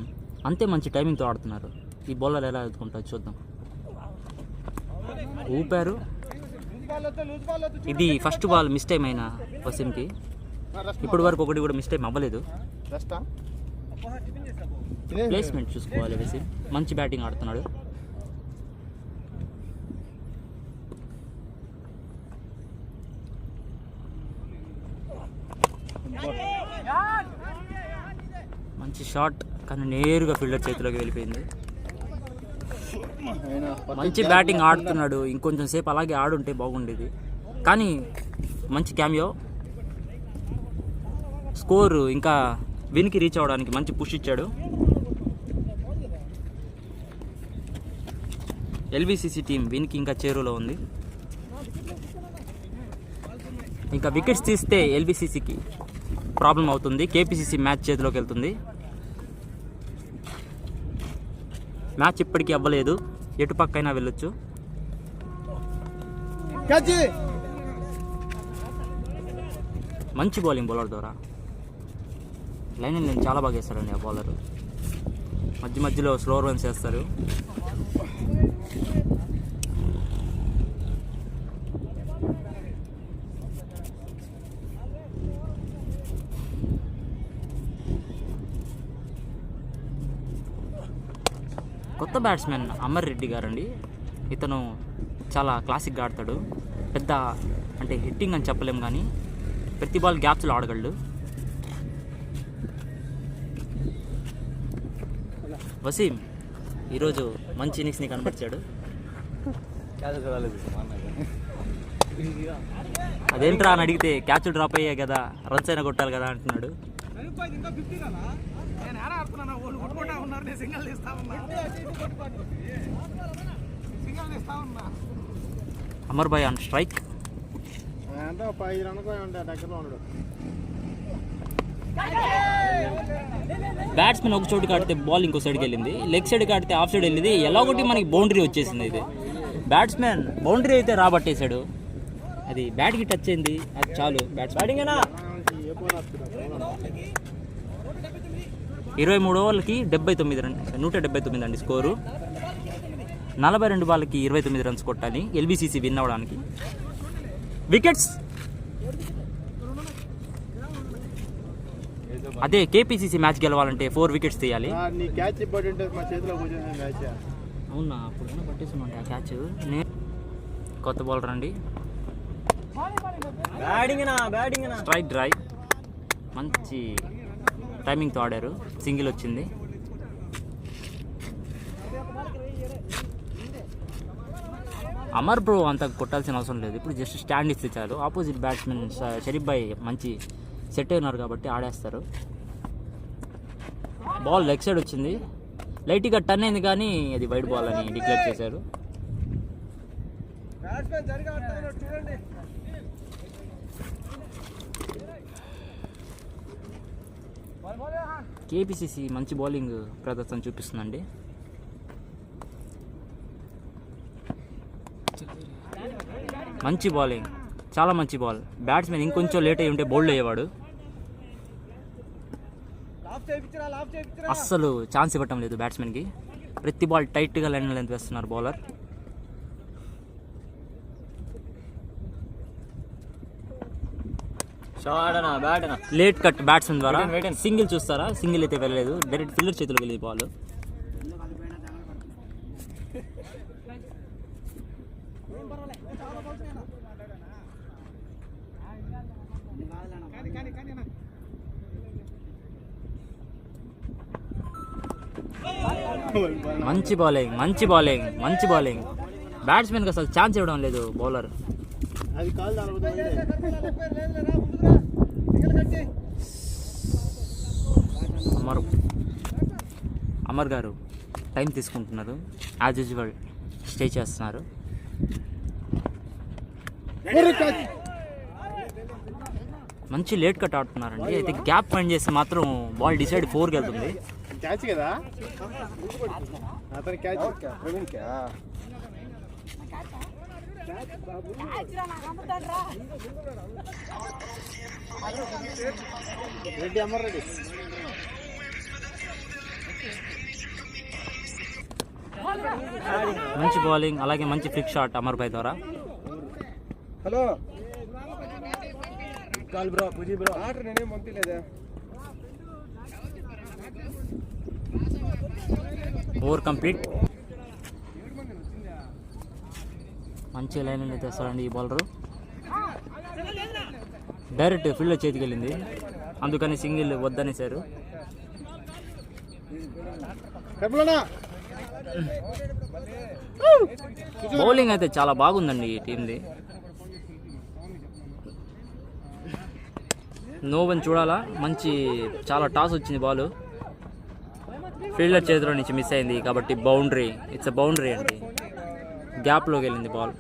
అంతే మంచి టైమింగ్తో ఆడుతున్నారు. ఈ బౌలర్ ఎలా ఎదుర్కొంటారు చూద్దాం. ఊపారు. ఇది ఫస్ట్ బాల్ మిస్ టైం అయిన వసీంకి. ఇప్పటి వరకు ఒకటి కూడా మిస్ టైం అవ్వలేదు. ప్లేస్మెంట్ చూసుకోవాలి వసీం. మంచి బ్యాటింగ్ ఆడుతున్నాడు. మంచి షాట్ కానీ నేరుగా ఫీల్డర్ చేతిలోకి వెళ్ళిపోయింది. మంచి బ్యాటింగ్ ఆడుతున్నాడు. ఇంకొంచెం సేపు అలాగే ఆడుంటే బాగుండేది. కానీ మంచి క్యామియో. స్కోర్ ఇంకా విన్కి రీచ్ అవ్వడానికి మంచి పుష్ ఇచ్చాడు. ఎల్బీసీసీ టీం విన్కి ఇంకా చేరువలో ఉంది. ఇంకా వికెట్స్ తీస్తే ఎల్బీసీసీకి ప్రాబ్లం అవుతుంది. కేపీసీసీ మ్యాచ్ చేతిలోకి వెళ్తుంది. మ్యాచ్ ఇప్పటికీ అవ్వలేదు. ఎటు పక్కైనా వెళ్ళొచ్చు. మంచి బౌలింగ్ బౌలర్ ద్వారా. లైన్ నేను చాలా బాగా వేస్తాడండి ఆ బౌలర్. మధ్య మధ్యలో స్లో రన్స్ వేస్తారు. కొత్త బ్యాట్స్మెన్ అమర్ రెడ్డి గారండి. ఇతను చాలా క్లాసిక్గా ఆడతాడు. పెద్ద అంటే హిట్టింగ్ అని చెప్పలేము కానీ ప్రతి బాల్ గ్యాప్స్లో ఆడగలడు. వసీం ఈరోజు మంచి ఇన్నింగ్స్ని కనబరిచాడు. అదేంట్రా అని అడిగితే క్యాచ్ డ్రాప్ అయ్యాయి కదా, రన్స్ అయినా కొట్టాలి కదా అంటున్నాడు. అమర్ భాయ్ ఆన్ స్ట్రైక్. బ్యాట్స్మెన్ ఒక చోటుకి ఆడితే బాల్ ఇంకో సైడ్కి వెళ్ళింది, లెగ్ సైడ్కి ఆడితే ఆఫ్ సైడ్ వెళ్ళింది. ఎలాగొట్టి మనకి బౌండరీ వచ్చేసింది. ఇది బ్యాట్స్మెన్ బౌండరీ అయితే రాబట్టేశాడు. అది బ్యాట్కి టచ్ అయింది, అది చాలు. బ్యాటింగ్ 23 ఓవర్లకి 79 రన్ 179 అండి స్కోరు. 42 బాల్కి 29 రన్స్ కొట్టాలి ఎల్బీసీసీ విన్ అవ్వడానికి. వికెట్స్ అదే కేపీసీసీ మ్యాచ్ గెలవాలంటే 4 వికెట్స్ తీయాలి. అవునా, అప్పుడు పట్టేసుకుంటా ఆ క్యాచ్. కొత్త బౌలర్ అండి. స్ట్రైక్ డ్రైవ్ మంచి టైమింగ్తో ఆడారు. సింగిల్ వచ్చింది. అమర్ బ్రో అంత కొట్టాల్సిన అవసరం లేదు. ఇప్పుడు జస్ట్ స్టాండ్ ఇస్తే చాలు. ఆపోజిట్ బ్యాట్స్మెన్ షరీఫ్ భాయ్ మంచి సెట్ అయినారు కాబట్టి ఆడేస్తారు. బాల్ లెగ్ సైడ్ వచ్చింది. లైట్గా టర్న్ అయింది కానీ అది వైడ్ బాల్ అని డిక్లేర్ చేశారు. కేపీసీసీ మంచి బౌలింగ్ ప్రదర్శన చూపిస్తుందండి. మంచి బౌలింగ్, చాలా మంచి బాల్. బ్యాట్స్మెన్ ఇంకొంచెం లేట్ అయ్యి ఉంటే బౌల్డ్ అయ్యేవాడు. అస్సలు ఛాన్స్ ఇవ్వటం లేదు బ్యాట్స్మెన్కి. ప్రతి బాల్ టైట్గా లైన్ లెంత్ వేస్తున్నారు బౌలర్. లేట్ కట్ బ్యాట్స్మెన్ ద్వారా సింగిల్ చూస్తారా? సింగిల్ అయితే వెళ్ళలేదు, డైరెక్ట్ ఫీల్డర్ చేతిలోకి వెళ్ళి బాల్. మంచి బౌలింగ్, మంచి బౌలింగ్, మంచి బౌలింగ్. బ్యాట్స్మెన్కి అసలు ఛాన్స్ ఇవ్వడం లేదు బౌలర్. అమర్ గారు టైం తీసుకుంటున్నారు. యాజ్ యూజువల్ స్టే చేస్తున్నారు. మంచి లేట్ కట్ ఆడుతున్నారండి. అయితే గ్యాప్ ఫైండ్ చేస్తే మాత్రం బాల్ డిసైడ్ 4కి వెళ్తుంది. మంచి బౌలింగ్, అలాగే మంచి ఫ్లిక్ షాట్ అమర్ భాయ్ ద్వారా. హలో కాల్ బ్రో, పూజీ బ్రో, ఆర్డర్ నేనేం పంపించలేదా? Over complete. మంచి లైన్ అయితే తెస్తాడండి ఈ బౌలరు. డైరెక్ట్ ఫీల్డ్ చేతికి వెళ్ళింది, అందుకని సింగిల్ వద్దనేసారు. బౌలింగ్ అయితే చాలా బాగుందండి ఈ టీంది. నోవన్ చూడాలా, మంచి చాలా టాస్ వచ్చింది, బాల్ ఫీల్డర్ చేతిలో నుంచి మిస్ అయింది కాబట్టి బౌండరీ. ఇట్స్ అ బౌండరీ అండి, గ్యాప్లోకి వెళ్ళింది బాల్.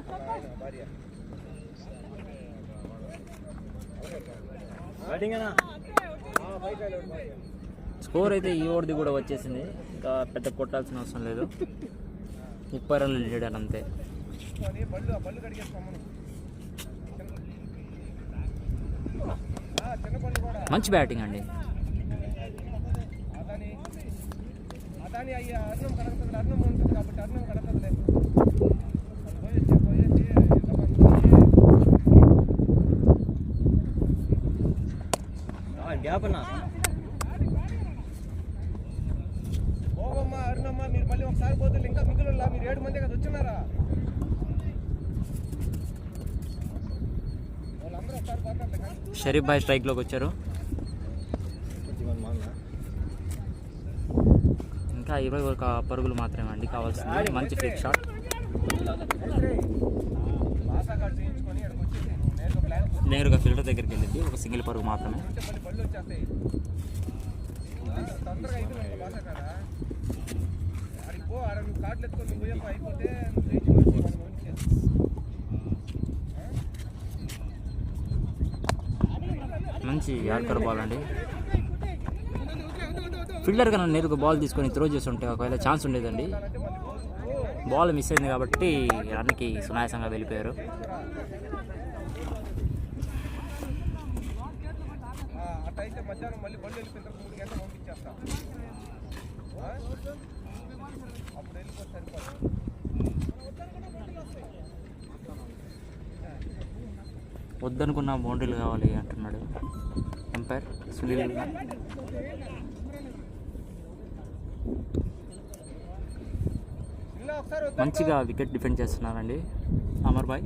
స్కోర్ అయితే ఈ ఓవర్ది కూడా వచ్చేసింది, ఇంకా పెద్ద కొట్టాల్సిన అవసరం లేదు. 30 రన్లు లీడ్ అంతే. మంచి బ్యాటింగ్ అండి. గ్యాప్ అన్నా మీరు మళ్ళీ ఒకసారి పోతే ఇంకా మిగులు మీరు 7 మంది కదా వచ్చినారా, వాళ్ళందరూ ఒకసారి పోతారు. షరీఫ్ భాయ్ స్ట్రైక్లోకి వచ్చారు. ఇంకా 21 పరుగులు మాత్రమే అండి కావాల్సింది. మంచి ఫ్లిక్ షాట్. నేరుగా ఫీల్డర్ దగ్గరికి వెళ్ళింది, ఒక సింగిల్ పరుగు మాత్రమే. మంచి యార్కర్ బాల్ అండి. ఫీల్డర్ కన్నా నేరుగా బాల్ తీసుకొని త్రో చేస్తుంటే ఒకవేళ ఛాన్స్ ఉండేదండి. బాల్ మిస్ అయింది కాబట్టి రన్కి సునాయాసంగా వెళ్ళిపోయారు. అట్టయితే మధ్యాహ్నం మళ్ళీ బళ్ళు వెళ్ళిపోయిన 3 గంటలు పంపించేస్తా, అప్పుడు వెళ్ళిపోతే సరిపోతుంది. వద్దనుకున్న బౌండరీలు కావాలి అంటున్నాడు ఎంపైర్ సునీల్. మంచిగా వికెట్ డిఫెండ్ చేస్తున్నారండి అమర్ భాయ్.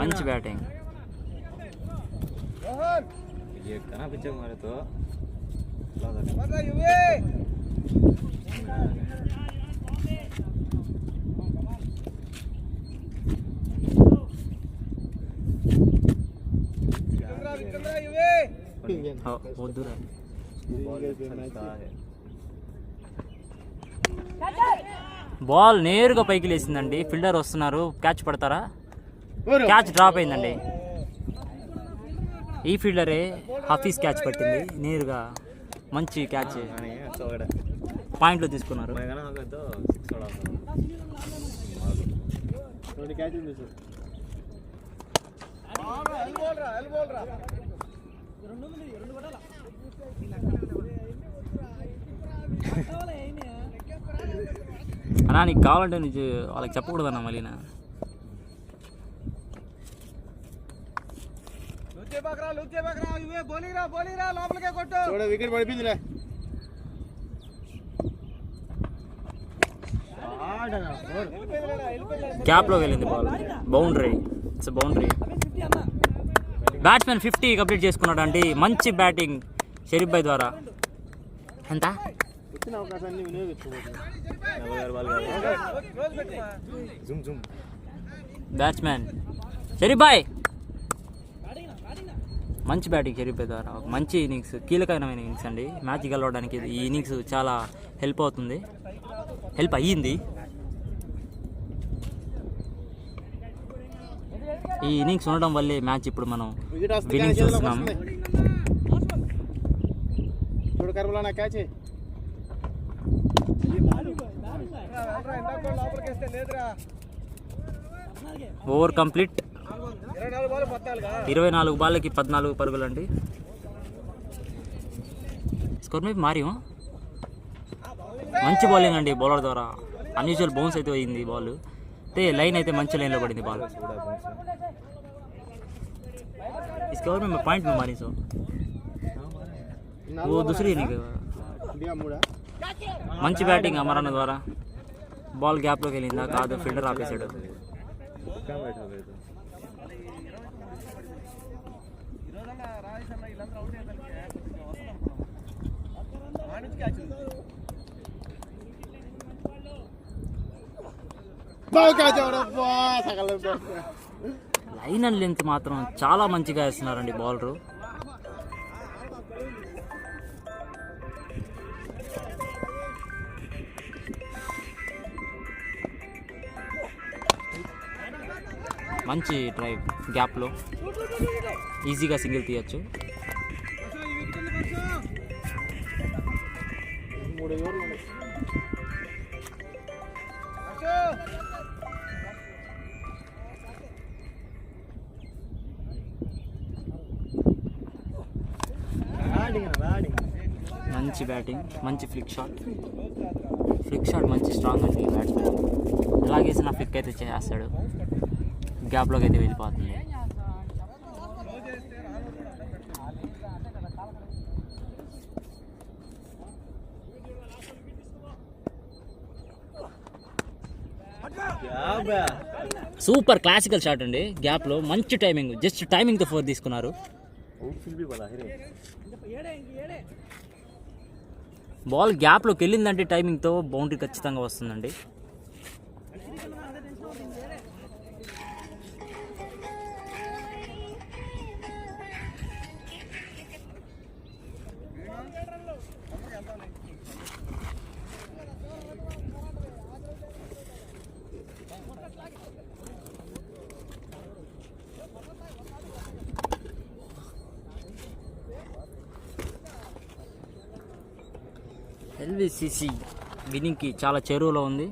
మంచి బ్యాటింగ్. వద్దురా, బాల్ నేరుగా పైకి లేసిందండి. ఫీల్డర్ వస్తున్నారు, క్యాచ్ పడతారా? క్యాచ్ డ్రాప్ అయిందండి. ఈ ఫీల్డరే హఫీజ్ క్యాచ్ పట్టింది నేరుగా. మంచి క్యాచ్, పాయింట్లో తీసుకున్నారు. అన్నా నీకు కావాలంటే నీకు వాళ్ళకి చెప్పకూడదన్నా మళ్ళీ. వికెట్ పడిపోయిందిలే. క్యాప్లోకి వెళ్ళింది ball, boundary. It's boundary. Batsmen 50 complete చేసుకున్నాడు అండి. మంచి బ్యాటింగ్ షరీఫ్ భాయ్ ద్వారా. ఎంత బ్యాట్స్మెన్ షరీఫ్ భాయ్, మంచి బ్యాటింగ్ షరీఫ్ భాయ్ ద్వారా. మంచి ఇన్నింగ్స్, కీలకమైన ఇన్నింగ్స్ అండి. మ్యాచ్ గెలవడానికి ఈ ఇన్నింగ్స్ చాలా హెల్ప్ అవుతుంది, హెల్ప్ అయ్యింది. ఈ ఇన్నింగ్స్ ఉండడం వల్లే మ్యాచ్ ఇప్పుడు మనం విన్నింగ్ చూస్తున్నాం. Over complete. 24 బాళ్ళకి 14 పరుగులు అండి. స్కోర్ మీద మారియం మంచి బౌలింగ్ అండి బౌలర్ ద్వారా. అన్యూజువల్ బౌన్స్ అయితే అయింది బాల్ అయితే లైన్ అయితే మంచి లైన్లో పడింది బాల్. స్కోర్ में पॉइंट में मारी सो वो दूसरी नहीं మంచి బ్యాటింగ్ అమరన్న ద్వారా. బాల్ గ్యాప్లోకి వెళ్ళిందా కాదు, ఫీల్డర్ ఆపేశాడు. లైన్ అండ్ లెంత్ మాత్రం చాలా మంచిగా వేస్తున్నారండి బౌలరు. మంచి డ్రైవ్ గ్యాప్లో ఈజీగా సింగిల్ తీయచ్చు. మంచి బ్యాటింగ్, మంచి ఫ్లిక్ షాట్ మంచి స్ట్రాంగ్ అండి బ్యాట్స్మెన్. ఎలాగేసిన ఫ్లిక్ అయితే చేస్తాడు, గ్యాప్లోకి అయితే వెళ్ళిపోతుంది. సూపర్ క్లాసికల్ షాట్ అండి గ్యాప్లో, మంచి టైమింగ్, జస్ట్ టైమింగ్తో 4 తీసుకున్నారు. బాల్ గ్యాప్లోకి వెళ్ళిందంటే టైమింగ్తో బౌండరీ ఖచ్చితంగా వస్తుందండి. ఎల్విసిసి విన్నింగ్కి చాలా చేరువలో ఉంది.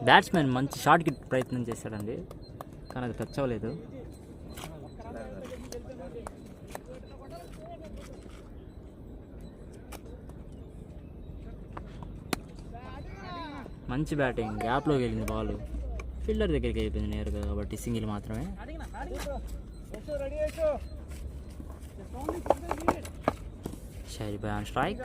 బ్యాట్స్మెన్ మంచి షాట్కి ప్రయత్నం చేశాడండి, కానీ అది టచ్ అవ్వలేదు. మంచి బ్యాటింగ్, గ్యాప్లోకి వెళ్ళింది బాల్, ఫీల్డర్ దగ్గరికి అయిపోయింది నేరుగా, కాబట్టి సింగిల్ మాత్రమే. షైరీ ఆన్ స్ట్రైక్.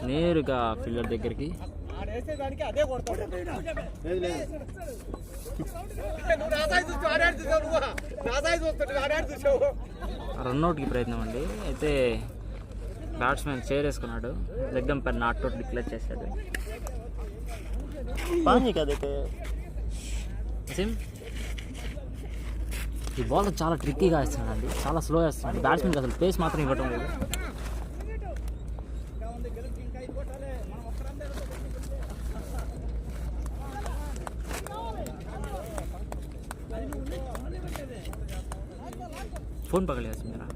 నేరుగా ఫీల్డర్ దగ్గరికి. రన్అట్కి ప్రయత్నం అండి, అయితే బ్యాట్స్మెన్ చేరేసుకున్నాడు, leg umpire not out declare చేశాడు. ఈ బాల్ చాలా ట్రిక్కీగా వేస్తున్నాడు, చాలా స్లో వేస్తున్నాడు. బ్యాట్స్మెన్కి అసలు పేస్ మాత్రం ఇవ్వటం లేదు. ఫోన్ పగలేస్తుంది మీరా.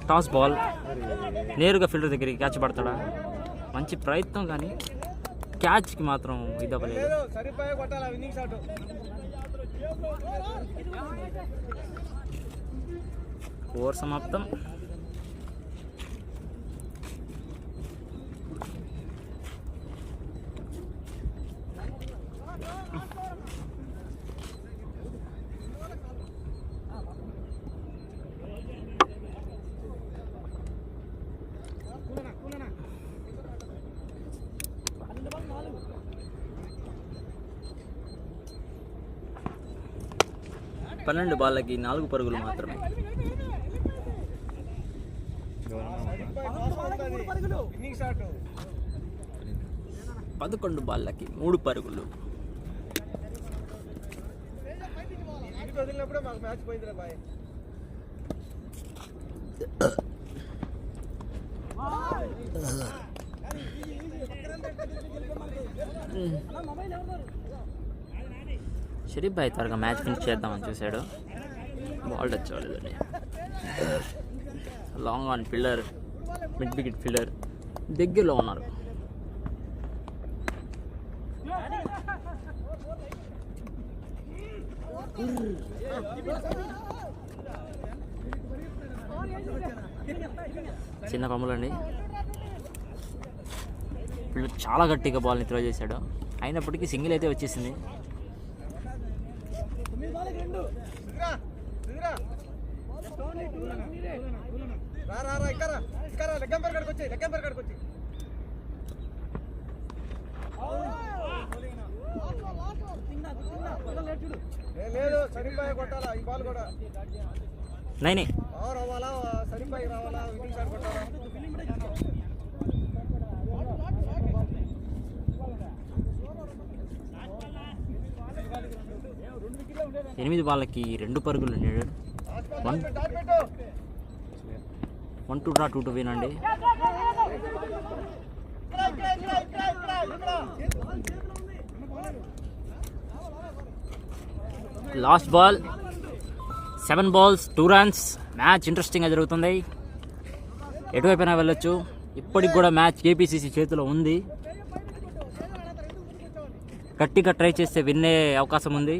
టాస్ బాల్ నేరుగా ఫీల్డర్ దగ్గరికి, క్యాచ్ పడతాడా? మంచి ప్రయత్నం, కానీ క్యాచ్కి మాత్రం ఇది అవ్వలేదు. ఓవర్ సమాప్తం. పన్నెండు బాళ్ళకి 4 పరుగులు మాత్రమే. 11 బాళ్ళకి 3 పరుగులు. మందికి వదిలినప్పుడే మాకు మ్యాచ్ పోయిందిరా బాయ్. షరీఫ్ భాయ్ త్వరగా మ్యాచ్ ఫినిష్ చేద్దామని చూశాడు, బాల్ టచ్ అవ్వలేదండి. Long on fielder, mid wicket fielder దగ్గరలో ఉన్నారు. చిన్న కొమ్మలండి. ఫీల్డర్ చాలా గట్టిగా బాల్ని త్రో చేశాడు, అయినప్పటికీ సింగిల్ అయితే వచ్చేసింది. లేదు సరిపాయ కొట్టాలా ఈ బాల్ కూడా. నైనే రావాలా సరిపాయ రావాలా, వికెట్ షాట్ కొట్టాలా. 8 బాళ్ళకి 2 పరుగులు నేడాడు. 1-2 డ్రా 2-2 విన్ అండి. Last ball, 7 balls 2 runs. Match ఇంట్రెస్టింగ్గా జరుగుతుంది, ఎటువైపునా వెళ్ళొచ్చు. ఇప్పటికి కూడా మ్యాచ్ కేపీసీసీ చేతిలో ఉంది, గట్టిగా ట్రై చేస్తే విన్నే అవకాశం ఉంది.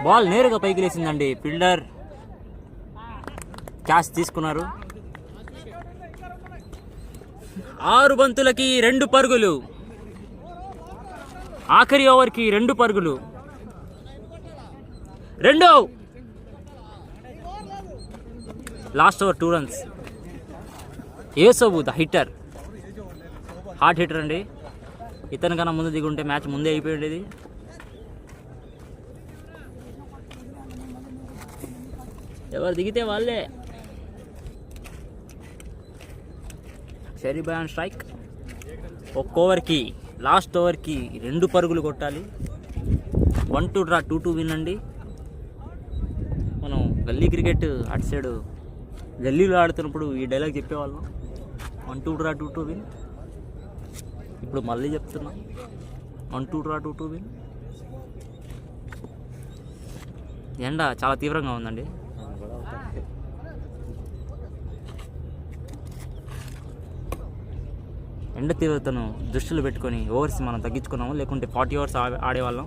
బాల్ నేరుగా పైకి లేసిందండి, ఫీల్డర్ క్యాచ్ తీసుకున్నారు. 6 బంతులకి 2 పరుగులు, ఆఖరి ఓవర్కి 2 పరుగులు. రెండో లాస్ట్ ఓవర్ 2 runs. యేసోబు ద హిట్టర్, హార్డ్ హిట్టర్ అండి. ఇతని కన్నా ముందు దిగుంటే మ్యాచ్ ముందే అయిపోయింది. ఎవరు దిగితే వాళ్ళే. షరీఫ్ భాయ్ ఆన్ స్ట్రైక్. ఒక్క ఓవర్కి, లాస్ట్ ఓవర్కి 2 పరుగులు కొట్టాలి. 1-2 డ్రా 2-2 విన్ అండి. మనం గల్లీ క్రికెట్ అటు సైడు గల్లీలో ఆడుతున్నప్పుడు ఈ డైలాగ్ చెప్పేవాళ్ళం, 1-2 డ్రా 2-2 విన్. ఇప్పుడు మళ్ళీ చెప్తున్నా, 1-2 డ్రా 2-2 విన్. ఎండ చాలా తీవ్రంగా ఉందండి. ఎండ తీవ్రతను దృష్టిలో పెట్టుకొని ఓవర్స్ మనం తగ్గించుకున్నాము, లేకుంటే 40 overs ఆడేవాళ్ళం.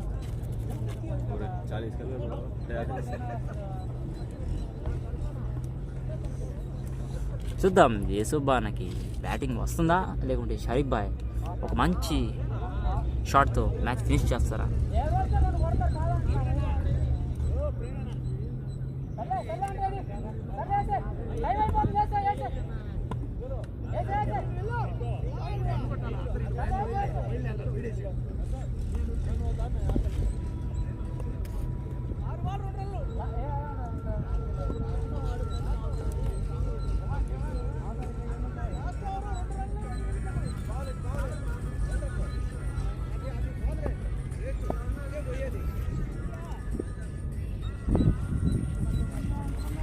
చూద్దాం యేసూబ్ బాయ్కి బ్యాటింగ్ వస్తుందా, లేకుంటే షరీఫ్ భాయ్ ఒక మంచి షాట్తో మ్యాచ్ ఫినిష్ చేస్తారా.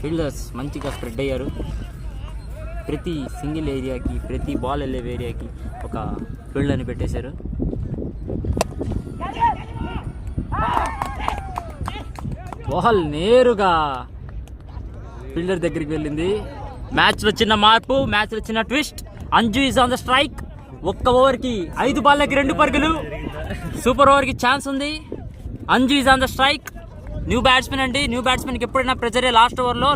ఫీల్డర్స్ మంచిగా స్ప్రెడ్ అయ్యారు. ప్రతి సింగిల్ ఏరియాకి, ప్రతి బాల్ వెళ్ళే ఏరియాకి ఒక ఫీల్డర్ని పెట్టేశారు. బాల్ నేరుగా ఫీల్డర్ దగ్గరికి వెళ్ళింది. మ్యాచ్లో చిన్న మార్పు, మ్యాచ్లో చిన్న twist. Anju is on the strike. ఒక్క ఓవర్కి 5 బాళ్ళకి 2 పరుగులు. సూపర్ ఓవర్కి ఛాన్స్ ఉంది. Anju is on the strike. New batsmen అండి, న్యూ బ్యాట్స్మెన్కి ఎప్పుడైనా ప్రెజరే లాస్ట్ ఓవర్లో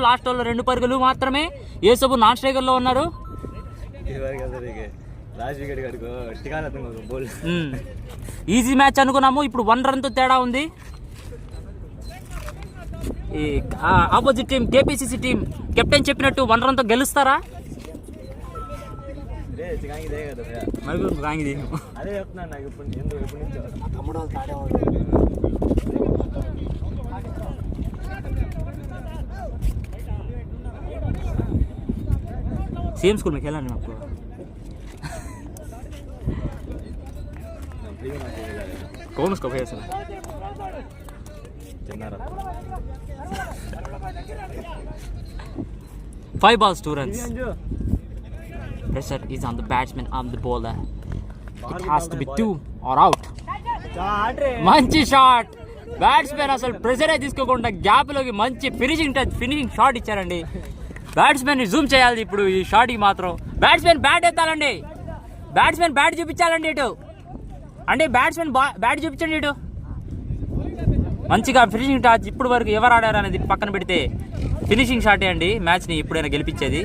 2 పరుగులు మాత్రమే. యేసోబు నాన్ స్ట్రైకర్లో ఉన్నారు. ఈజీ మ్యాచ్ అనుకున్నాము, ఇప్పుడు 1 run తేడా ఉంది. ఈ opposite team KPCC team captain చెప్పినట్టు 1 run గెలుస్తారా? అదే చెప్తున్నాను నాకు ఇప్పుడు सेम स्कूल में खेला नहीं आपको? कौन उसको भैया सुना చిన్నారా 5 balls 2 runs. Pressure is on the batsman, on the bowler. It has to be 2 or out. మంచి షాట్. బ్యాట్స్మెన్ అసలు ప్రెషరే తీసుకోకుండా గ్యాప్లోకి మంచి ఫినిషింగ్ షాట్ ఇచ్చారండి. బ్యాట్స్మెన్ జూమ్ చేయాలి ఇప్పుడు ఈ షాట్కి మాత్రం. బ్యాట్స్మెన్ బ్యాట్ ఎత్తాలండి. బ్యాట్స్మెన్ బ్యాట్ చూపించాలండి ఇటు. అంటే బ్యాట్స్మెన్ బ్యాట్ చూపించండి ఇటు. మంచిగా ఫినిషింగ్ టాచ్ ఇప్పుడు వరకు ఎవరు ఆడారు అనేది పక్కన పెడితే ఫినిషింగ్ షాటే అండి మ్యాచ్ని ఇప్పుడైనా గెలిపించేది.